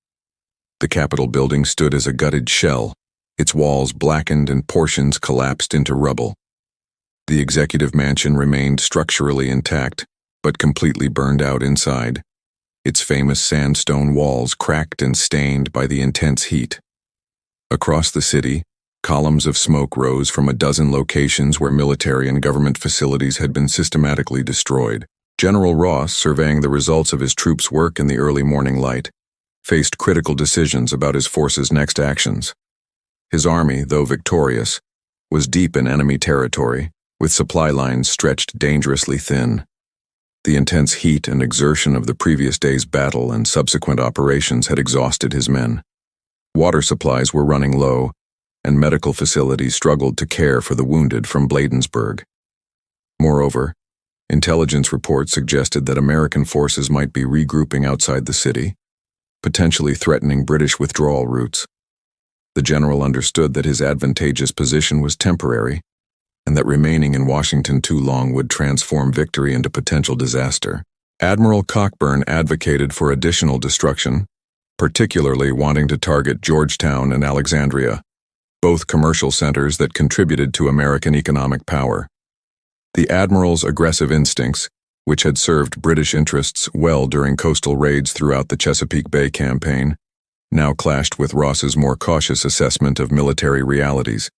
The Capitol building stood as a gutted shell, its walls blackened and portions collapsed into rubble. The executive mansion remained structurally intact, but completely burned out inside, its famous sandstone walls cracked and stained by the intense heat. Across the city, columns of smoke rose from a dozen locations where military and government facilities had been systematically destroyed. General Ross, surveying the results of his troops' work in the early morning light, faced critical decisions about his force's next actions. His army, though victorious, was deep in enemy territory, with supply lines stretched dangerously thin. The intense heat and exertion of the previous day's battle and subsequent operations had exhausted his men. Water supplies were running low, and medical facilities struggled to care for the wounded from Bladensburg. Moreover, intelligence reports suggested that American forces might be regrouping outside the city, potentially threatening British withdrawal routes. The general understood that his advantageous position was temporary, and that remaining in Washington too long would transform victory into potential disaster. Admiral Cockburn advocated for additional destruction, particularly wanting to target Georgetown and Alexandria, both commercial centers that contributed to American economic power. The admiral's aggressive instincts, which had served British interests well during coastal raids throughout the Chesapeake Bay campaign, now clashed with Ross's more cautious assessment of military realities.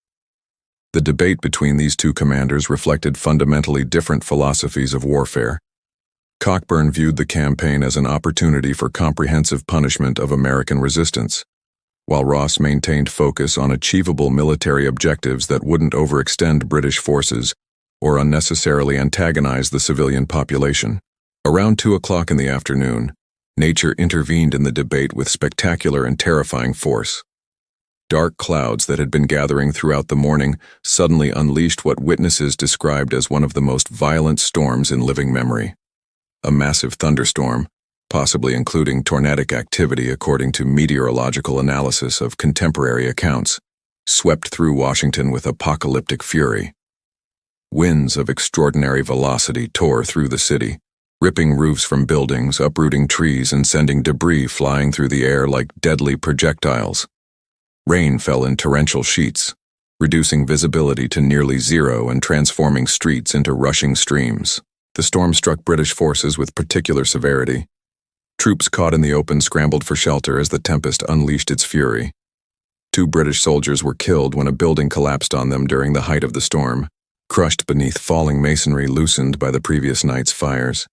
The debate between these two commanders reflected fundamentally different philosophies of warfare. Cockburn viewed the campaign as an opportunity for comprehensive punishment of American resistance, while Ross maintained focus on achievable military objectives that wouldn't overextend British forces or unnecessarily antagonize the civilian population. Around 2 o'clock in the afternoon, nature intervened in the debate with spectacular and terrifying force. Dark clouds that had been gathering throughout the morning suddenly unleashed what witnesses described as one of the most violent storms in living memory. A massive thunderstorm, possibly including tornadic activity according to meteorological analysis of contemporary accounts, swept through Washington with apocalyptic fury. Winds of extraordinary velocity tore through the city, ripping roofs from buildings, uprooting trees, and sending debris flying through the air like deadly projectiles. Rain fell in torrential sheets, reducing visibility to nearly zero and transforming streets into rushing streams. The storm struck British forces with particular severity. Troops caught in the open scrambled for shelter as the tempest unleashed its fury. 2 British soldiers were killed when a building collapsed on them during the height of the storm, crushed beneath falling masonry loosened by the previous night's fires.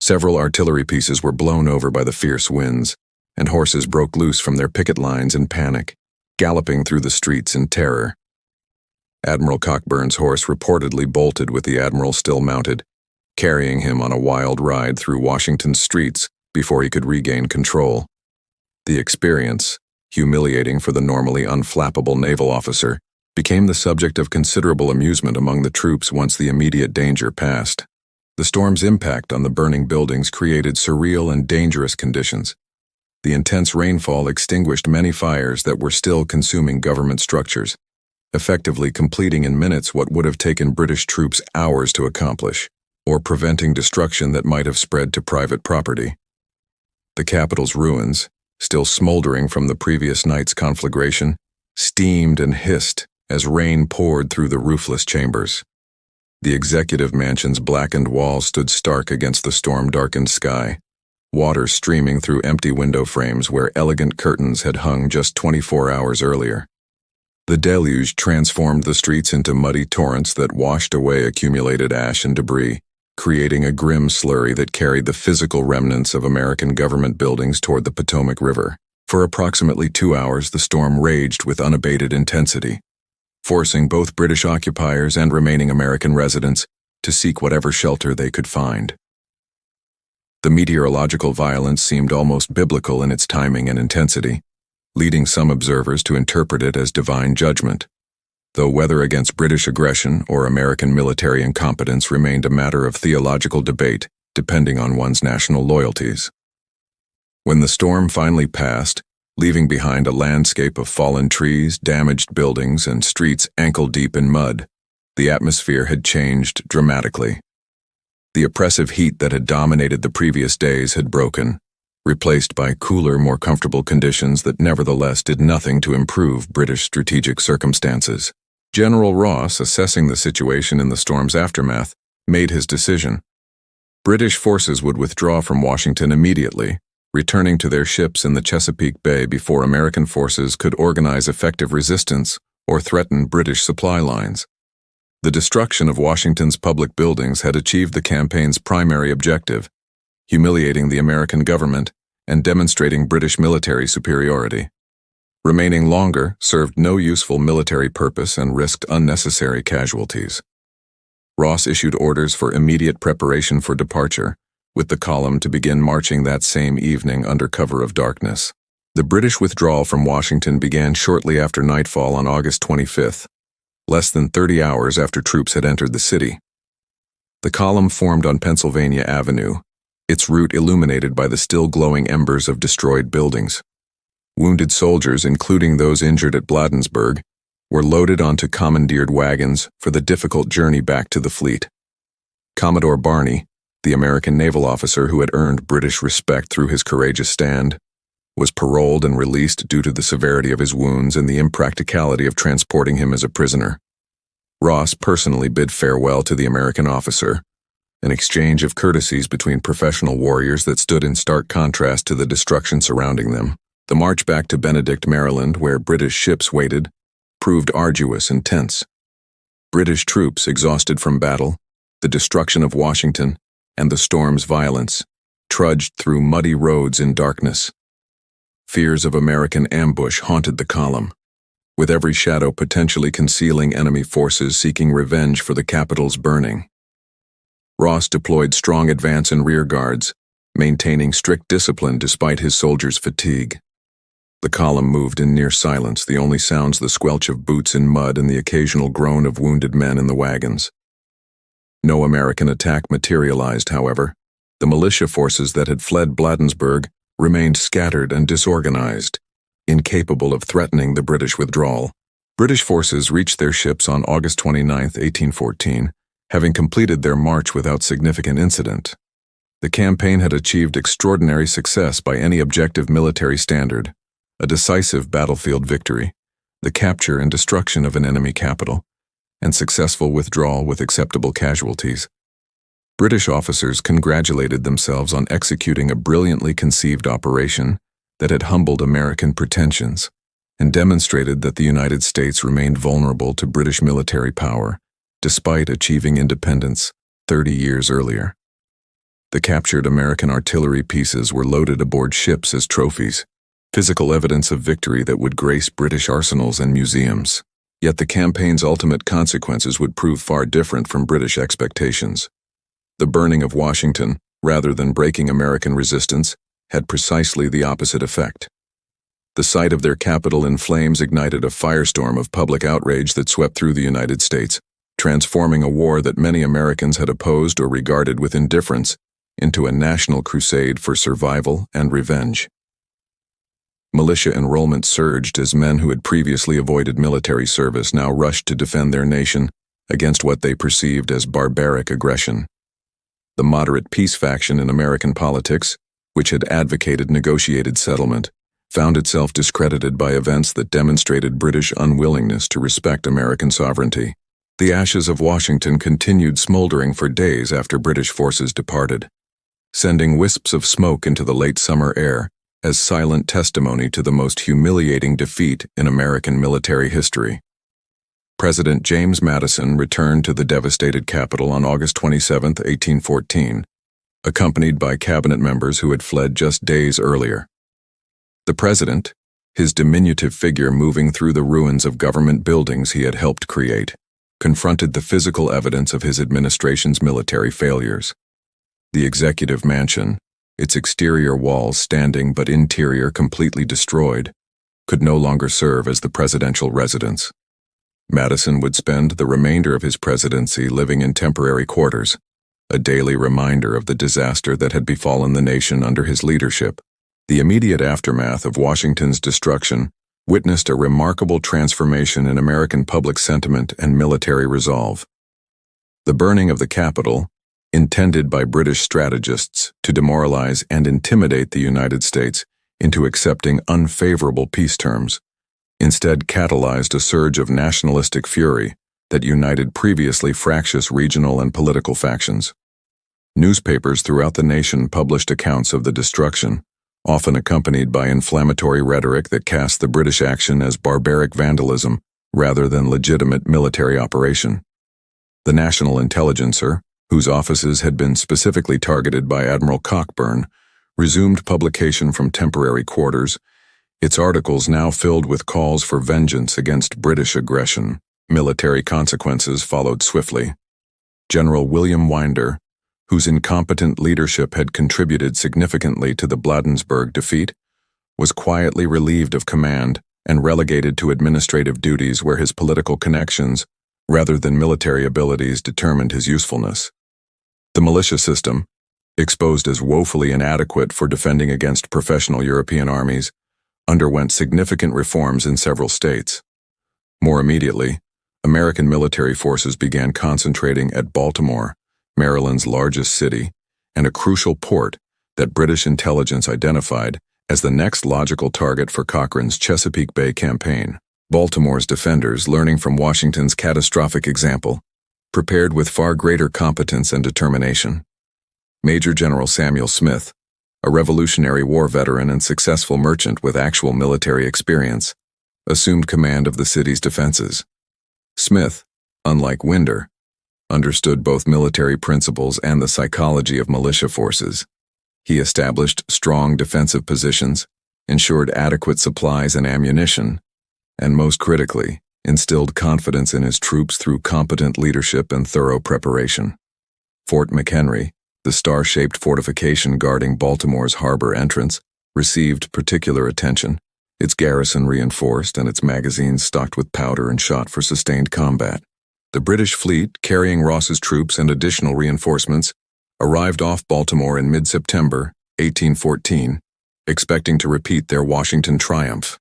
Several artillery pieces were blown over by the fierce winds, and horses broke loose from their picket lines in panic, galloping through the streets in terror. Admiral Cockburn's horse reportedly bolted with the admiral still mounted, carrying him on a wild ride through Washington's streets before he could regain control. The experience, humiliating for the normally unflappable naval officer, became the subject of considerable amusement among the troops once the immediate danger passed. The storm's impact on the burning buildings created surreal and dangerous conditions. The intense rainfall extinguished many fires that were still consuming government structures, effectively completing in minutes what would have taken British troops hours to accomplish, or preventing destruction that might have spread to private property. The Capitol's ruins, still smoldering from the previous night's conflagration, steamed and hissed as rain poured through the roofless chambers. The executive mansion's blackened walls stood stark against the storm-darkened sky, water streaming through empty window frames where elegant curtains had hung just 24 hours earlier. The deluge transformed the streets into muddy torrents that washed away accumulated ash and debris, creating a grim slurry that carried the physical remnants of American government buildings toward the Potomac River. For approximately 2 hours, the storm raged with unabated intensity, forcing both British occupiers and remaining American residents to seek whatever shelter they could find. The meteorological violence seemed almost biblical in its timing and intensity, leading some observers to interpret it as divine judgment, though whether against British aggression or American military incompetence remained a matter of theological debate, depending on one's national loyalties. When the storm finally passed, leaving behind a landscape of fallen trees, damaged buildings, and streets ankle-deep in mud, the atmosphere had changed dramatically. The oppressive heat that had dominated the previous days had broken, replaced by cooler, more comfortable conditions that nevertheless did nothing to improve British strategic circumstances. General Ross, assessing the situation in the storm's aftermath, made his decision. British forces would withdraw from Washington immediately, returning to their ships in the Chesapeake Bay before American forces could organize effective resistance or threaten British supply lines. The destruction of Washington's public buildings had achieved the campaign's primary objective, humiliating the American government and demonstrating British military superiority. Remaining longer served no useful military purpose and risked unnecessary casualties. Ross issued orders for immediate preparation for departure, with the column to begin marching that same evening under cover of darkness. The British withdrawal from Washington began shortly after nightfall on August 25th, less than 30 hours after troops had entered the city. The column formed on Pennsylvania Avenue, its route illuminated by the still glowing embers of destroyed buildings. Wounded soldiers, including those injured at Bladensburg, were loaded onto commandeered wagons for the difficult journey back to the fleet. Commodore Barney, the American naval officer who had earned British respect through his courageous stand, was paroled and released due to the severity of his wounds and the impracticality of transporting him as a prisoner. Ross personally bid farewell to the American officer, an exchange of courtesies between professional warriors that stood in stark contrast to the destruction surrounding them. The march back to Benedict, Maryland, where British ships waited, proved arduous and tense. British troops, exhausted from battle, the destruction of Washington, and the storm's violence, trudged through muddy roads in darkness. Fears of American ambush haunted the column, with every shadow potentially concealing enemy forces seeking revenge for the capital's burning. Ross deployed strong advance and rear guards, maintaining strict discipline despite his soldiers' fatigue. The column moved in near silence, the only sounds the squelch of boots in mud and the occasional groan of wounded men in the wagons. No American attack materialized, however. The militia forces that had fled Bladensburg remained scattered and disorganized, incapable of threatening the British withdrawal. British forces reached their ships on August 29, 1814, having completed their march without significant incident. The campaign had achieved extraordinary success by any objective military standard, a decisive battlefield victory, the capture and destruction of an enemy capital, and successful withdrawal with acceptable casualties. British officers congratulated themselves on executing a brilliantly conceived operation that had humbled American pretensions and demonstrated that the United States remained vulnerable to British military power, despite achieving independence 30 years earlier. The captured American artillery pieces were loaded aboard ships as trophies, physical evidence of victory that would grace British arsenals and museums. Yet the campaign's ultimate consequences would prove far different from British expectations. The burning of Washington, rather than breaking American resistance, had precisely the opposite effect. The sight of their capital in flames ignited a firestorm of public outrage that swept through the United States, transforming a war that many Americans had opposed or regarded with indifference into a national crusade for survival and revenge. Militia enrollment surged as men who had previously avoided military service now rushed to defend their nation against what they perceived as barbaric aggression. The moderate peace faction in American politics, which had advocated negotiated settlement, found itself discredited by events that demonstrated British unwillingness to respect American sovereignty. The ashes of Washington continued smoldering for days after British forces departed, sending wisps of smoke into the late summer air as silent testimony to the most humiliating defeat in American military history. President James Madison returned to the devastated capital on August 27, 1814, accompanied by cabinet members who had fled just days earlier. The president, his diminutive figure moving through the ruins of government buildings he had helped create, confronted the physical evidence of his administration's military failures. The executive mansion, its exterior walls standing but interior completely destroyed, could no longer serve as the presidential residence. Madison would spend the remainder of his presidency living in temporary quarters, a daily reminder of the disaster that had befallen the nation under his leadership. The immediate aftermath of Washington's destruction witnessed a remarkable transformation in American public sentiment and military resolve. The burning of the Capitol, intended by British strategists to demoralize and intimidate the United States into accepting unfavorable peace terms, instead catalyzed a surge of nationalistic fury that united previously fractious regional and political factions. Newspapers throughout the nation published accounts of the destruction, often accompanied by inflammatory rhetoric that cast the British action as barbaric vandalism rather than legitimate military operation. The National Intelligencer, whose offices had been specifically targeted by Admiral Cockburn, resumed publication from temporary quarters, its articles now filled with calls for vengeance against British aggression. Military consequences followed swiftly. General William Winder, whose incompetent leadership had contributed significantly to the Bladensburg defeat, was quietly relieved of command and relegated to administrative duties where his political connections, rather than military abilities, determined his usefulness. The militia system, exposed as woefully inadequate for defending against professional European armies, underwent significant reforms in several states. More immediately, American military forces began concentrating at Baltimore, Maryland's largest city, and a crucial port that British intelligence identified as the next logical target for Cochrane's Chesapeake Bay campaign. Baltimore's defenders, learning from Washington's catastrophic example, prepared with far greater competence and determination. Major General Samuel Smith, a Revolutionary War veteran and successful merchant with actual military experience, assumed command of the city's defenses. Smith, unlike Winder, understood both military principles and the psychology of militia forces. He established strong defensive positions, ensured adequate supplies and ammunition, and most critically, instilled confidence in his troops through competent leadership and thorough preparation. Fort McHenry, the star-shaped fortification guarding Baltimore's harbor entrance, received particular attention, its garrison reinforced and its magazines stocked with powder and shot for sustained combat. The British fleet, carrying Ross's troops and additional reinforcements, arrived off Baltimore in mid-September 1814, expecting to repeat their Washington triumph.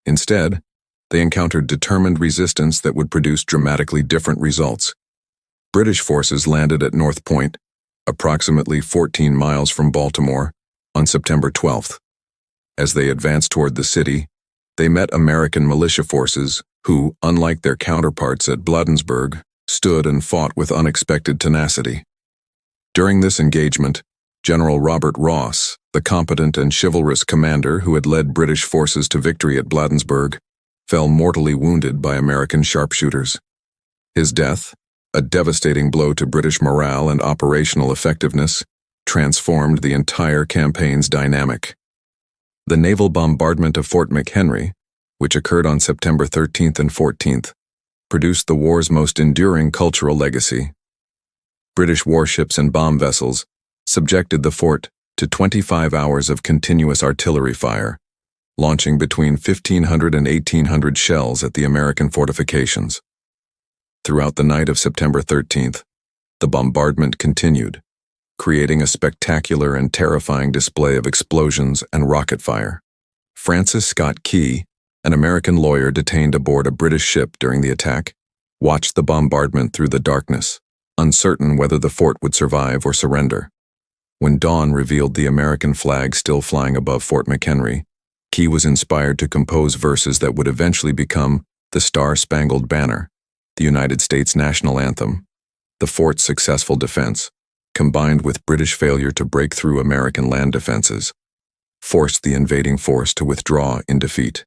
Instead, they encountered determined resistance that would produce dramatically different results. British forces landed at North Point, approximately 14 miles from Baltimore, on September 12th. As they advanced toward the city, they met American militia forces who, unlike their counterparts at Bladensburg, stood and fought with unexpected tenacity. During this engagement, General Robert Ross, the competent and chivalrous commander who had led British forces to victory at Bladensburg, fell mortally wounded by American sharpshooters. His death, a devastating blow to British morale and operational effectiveness, transformed the entire campaign's dynamic. The naval bombardment of Fort McHenry, which occurred on September 13th and 14th, produced the war's most enduring cultural legacy. British warships and bomb vessels subjected the fort to 25 hours of continuous artillery fire, launching between 1,500 and 1,800 shells at the American fortifications. Throughout the night of September 13th, the bombardment continued, creating a spectacular and terrifying display of explosions and rocket fire. Francis Scott Key, an American lawyer detained aboard a British ship during the attack, watched the bombardment through the darkness, uncertain whether the fort would survive or surrender. When dawn revealed the American flag still flying above Fort McHenry, Key was inspired to compose verses that would eventually become the Star-Spangled Banner, the United States national anthem, the fort's successful defense, combined with British failure to break through American land defenses, forced the invading force to withdraw in defeat.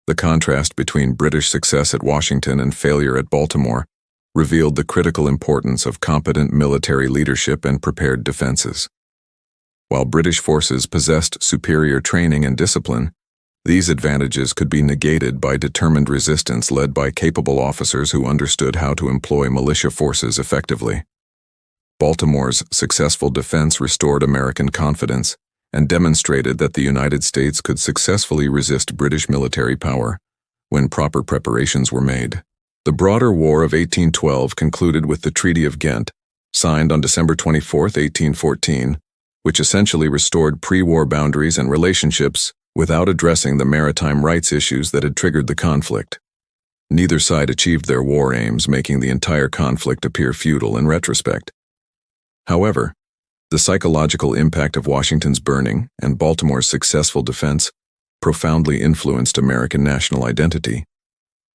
The contrast between British success at Washington and failure at Baltimore revealed the critical importance of competent military leadership and prepared defenses. While British forces possessed superior training and discipline, these advantages could be negated by determined resistance led by capable officers who understood how to employ militia forces effectively. Baltimore's successful defense restored American confidence and demonstrated that the United States could successfully resist British military power when proper preparations were made. The broader War of 1812 concluded with the Treaty of Ghent, signed on December 24, 1814, which essentially restored pre-war boundaries and relationships without addressing the maritime rights issues that had triggered the conflict. Neither side achieved their war aims, making the entire conflict appear futile in retrospect. However, the psychological impact of Washington's burning and Baltimore's successful defense profoundly influenced American national identity.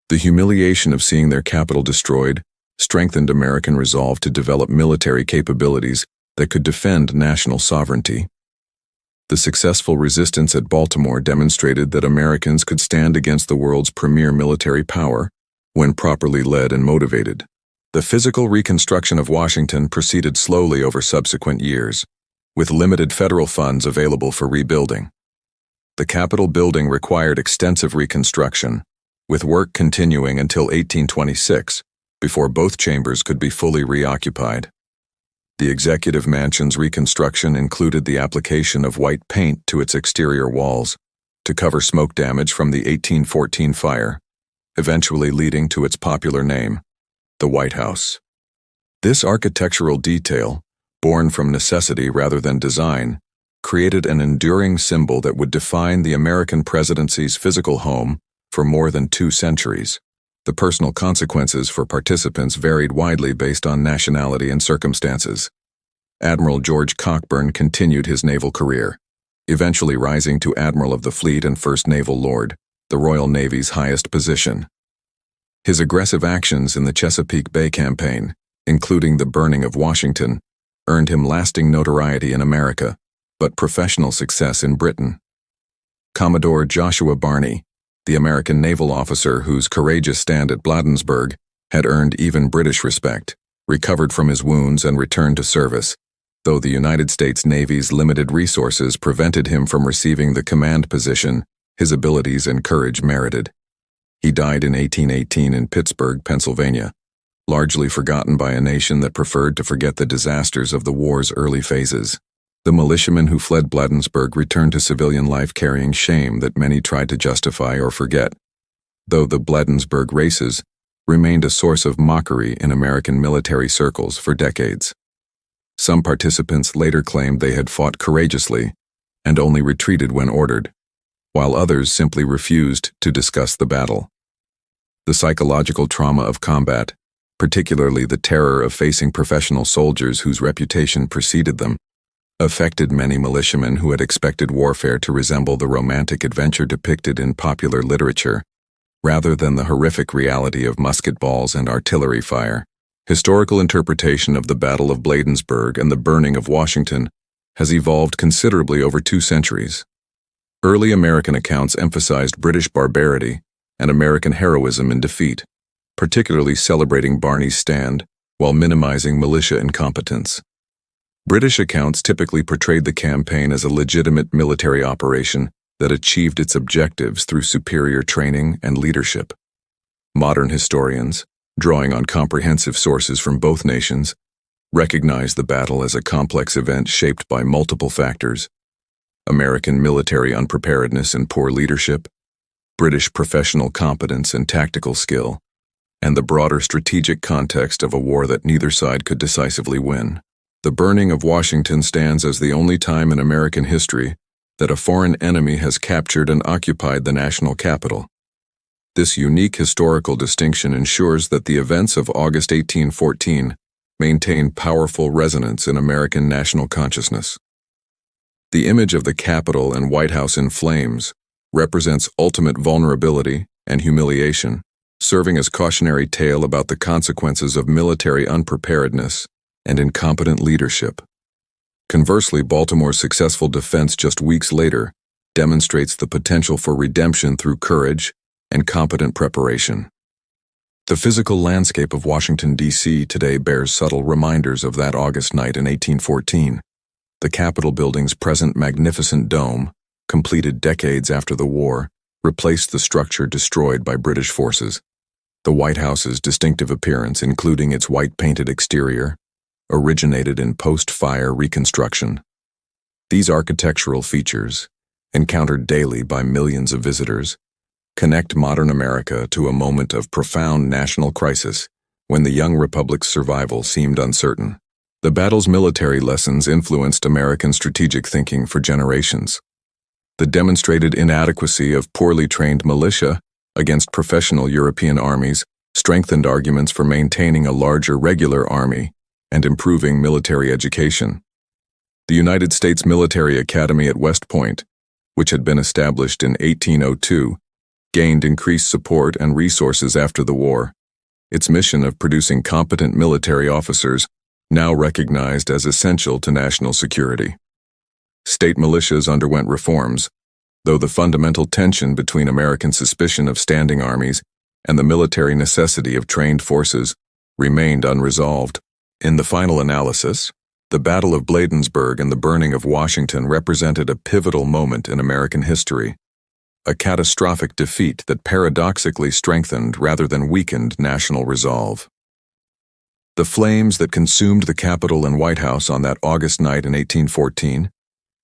The humiliation of seeing their capital destroyed strengthened American resolve to develop military capabilities that could defend national sovereignty. The successful resistance at Baltimore demonstrated that Americans could stand against the world's premier military power when properly led and motivated. The physical reconstruction of Washington proceeded slowly over subsequent years, with limited federal funds available for rebuilding. The Capitol building required extensive reconstruction, with work continuing until 1826, before both chambers could be fully reoccupied. The Executive Mansion's reconstruction included the application of white paint to its exterior walls to cover smoke damage from the 1814 fire, eventually leading to its popular name, the White House. This architectural detail, born from necessity rather than design, created an enduring symbol that would define the American presidency's physical home for more than 2 centuries. The personal consequences for participants varied widely based on nationality and circumstances. Admiral George Cockburn continued his naval career, eventually rising to Admiral of the Fleet and First Naval Lord, the Royal Navy's highest position. His aggressive actions in the Chesapeake Bay campaign, including the burning of Washington, earned him lasting notoriety in America, but professional success in Britain. Commodore Joshua Barney, the American naval officer whose courageous stand at Bladensburg had earned even British respect, recovered from his wounds and returned to service, though the United States Navy's limited resources prevented him from receiving the command position his abilities and courage merited. He died in 1818 in Pittsburgh, Pennsylvania, largely forgotten by a nation that preferred to forget the disasters of the war's early phases. The militiamen who fled Bladensburg returned to civilian life carrying shame that many tried to justify or forget, though the Bladensburg races remained a source of mockery in American military circles for decades. Some participants later claimed they had fought courageously and only retreated when ordered, while others simply refused to discuss the battle. The psychological trauma of combat, particularly the terror of facing professional soldiers whose reputation preceded them, affected many militiamen who had expected warfare to resemble the romantic adventure depicted in popular literature, rather than the horrific reality of musket balls and artillery fire. Historical interpretation of the Battle of Bladensburg and the burning of Washington has evolved considerably over 2 centuries. Early American accounts emphasized British barbarity and American heroism in defeat, particularly celebrating Barney's stand while minimizing militia incompetence. British accounts typically portrayed the campaign as a legitimate military operation that achieved its objectives through superior training and leadership. Modern historians, drawing on comprehensive sources from both nations, recognize the battle as a complex event shaped by multiple factors: American military unpreparedness and poor leadership, British professional competence and tactical skill, and the broader strategic context of a war that neither side could decisively win. The burning of Washington stands as the only time in American history that a foreign enemy has captured and occupied the national capital. This unique historical distinction ensures that the events of August 1814 maintain powerful resonance in American national consciousness. The image of the Capitol and White House in flames represents ultimate vulnerability and humiliation, serving as cautionary tale about the consequences of military unpreparedness and incompetent leadership. Conversely, Baltimore's successful defense just weeks later demonstrates the potential for redemption through courage and competent preparation. The physical landscape of Washington, D.C. today bears subtle reminders of that August night in 1814. The Capitol building's present magnificent dome, completed decades after the war, replaced the structure destroyed by British forces. The White House's distinctive appearance, including its white-painted exterior, originated in post-fire reconstruction. These architectural features, encountered daily by millions of visitors, connect modern America to a moment of profound national crisis when the young republic's survival seemed uncertain. The battle's military lessons influenced American strategic thinking for generations. The demonstrated inadequacy of poorly trained militia against professional European armies strengthened arguments for maintaining a larger regular army and improving military education. The United States Military Academy at West Point, which had been established in 1802, gained increased support and resources after the war. Its mission of producing competent military officers now recognized as essential to national security. State militias underwent reforms, though the fundamental tension between American suspicion of standing armies and the military necessity of trained forces remained unresolved. In the final analysis, the Battle of Bladensburg and the burning of Washington represented a pivotal moment in American history, a catastrophic defeat that paradoxically strengthened rather than weakened national resolve. The flames that consumed the Capitol and White House on that August night in 1814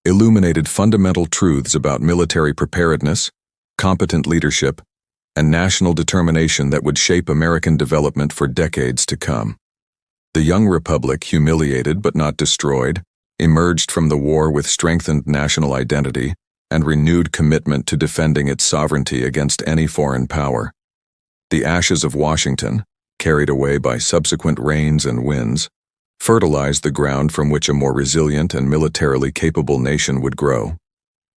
illuminated fundamental truths about military preparedness, competent leadership, and national determination that would shape American development for decades to come. The young republic, humiliated but not destroyed, emerged from the war with strengthened national identity and renewed commitment to defending its sovereignty against any foreign power. The ashes of Washington, carried away by subsequent rains and winds, fertilized the ground from which a more resilient and militarily capable nation would grow,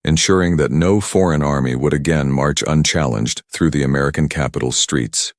ensuring that no foreign army would again march unchallenged through the American capital's streets.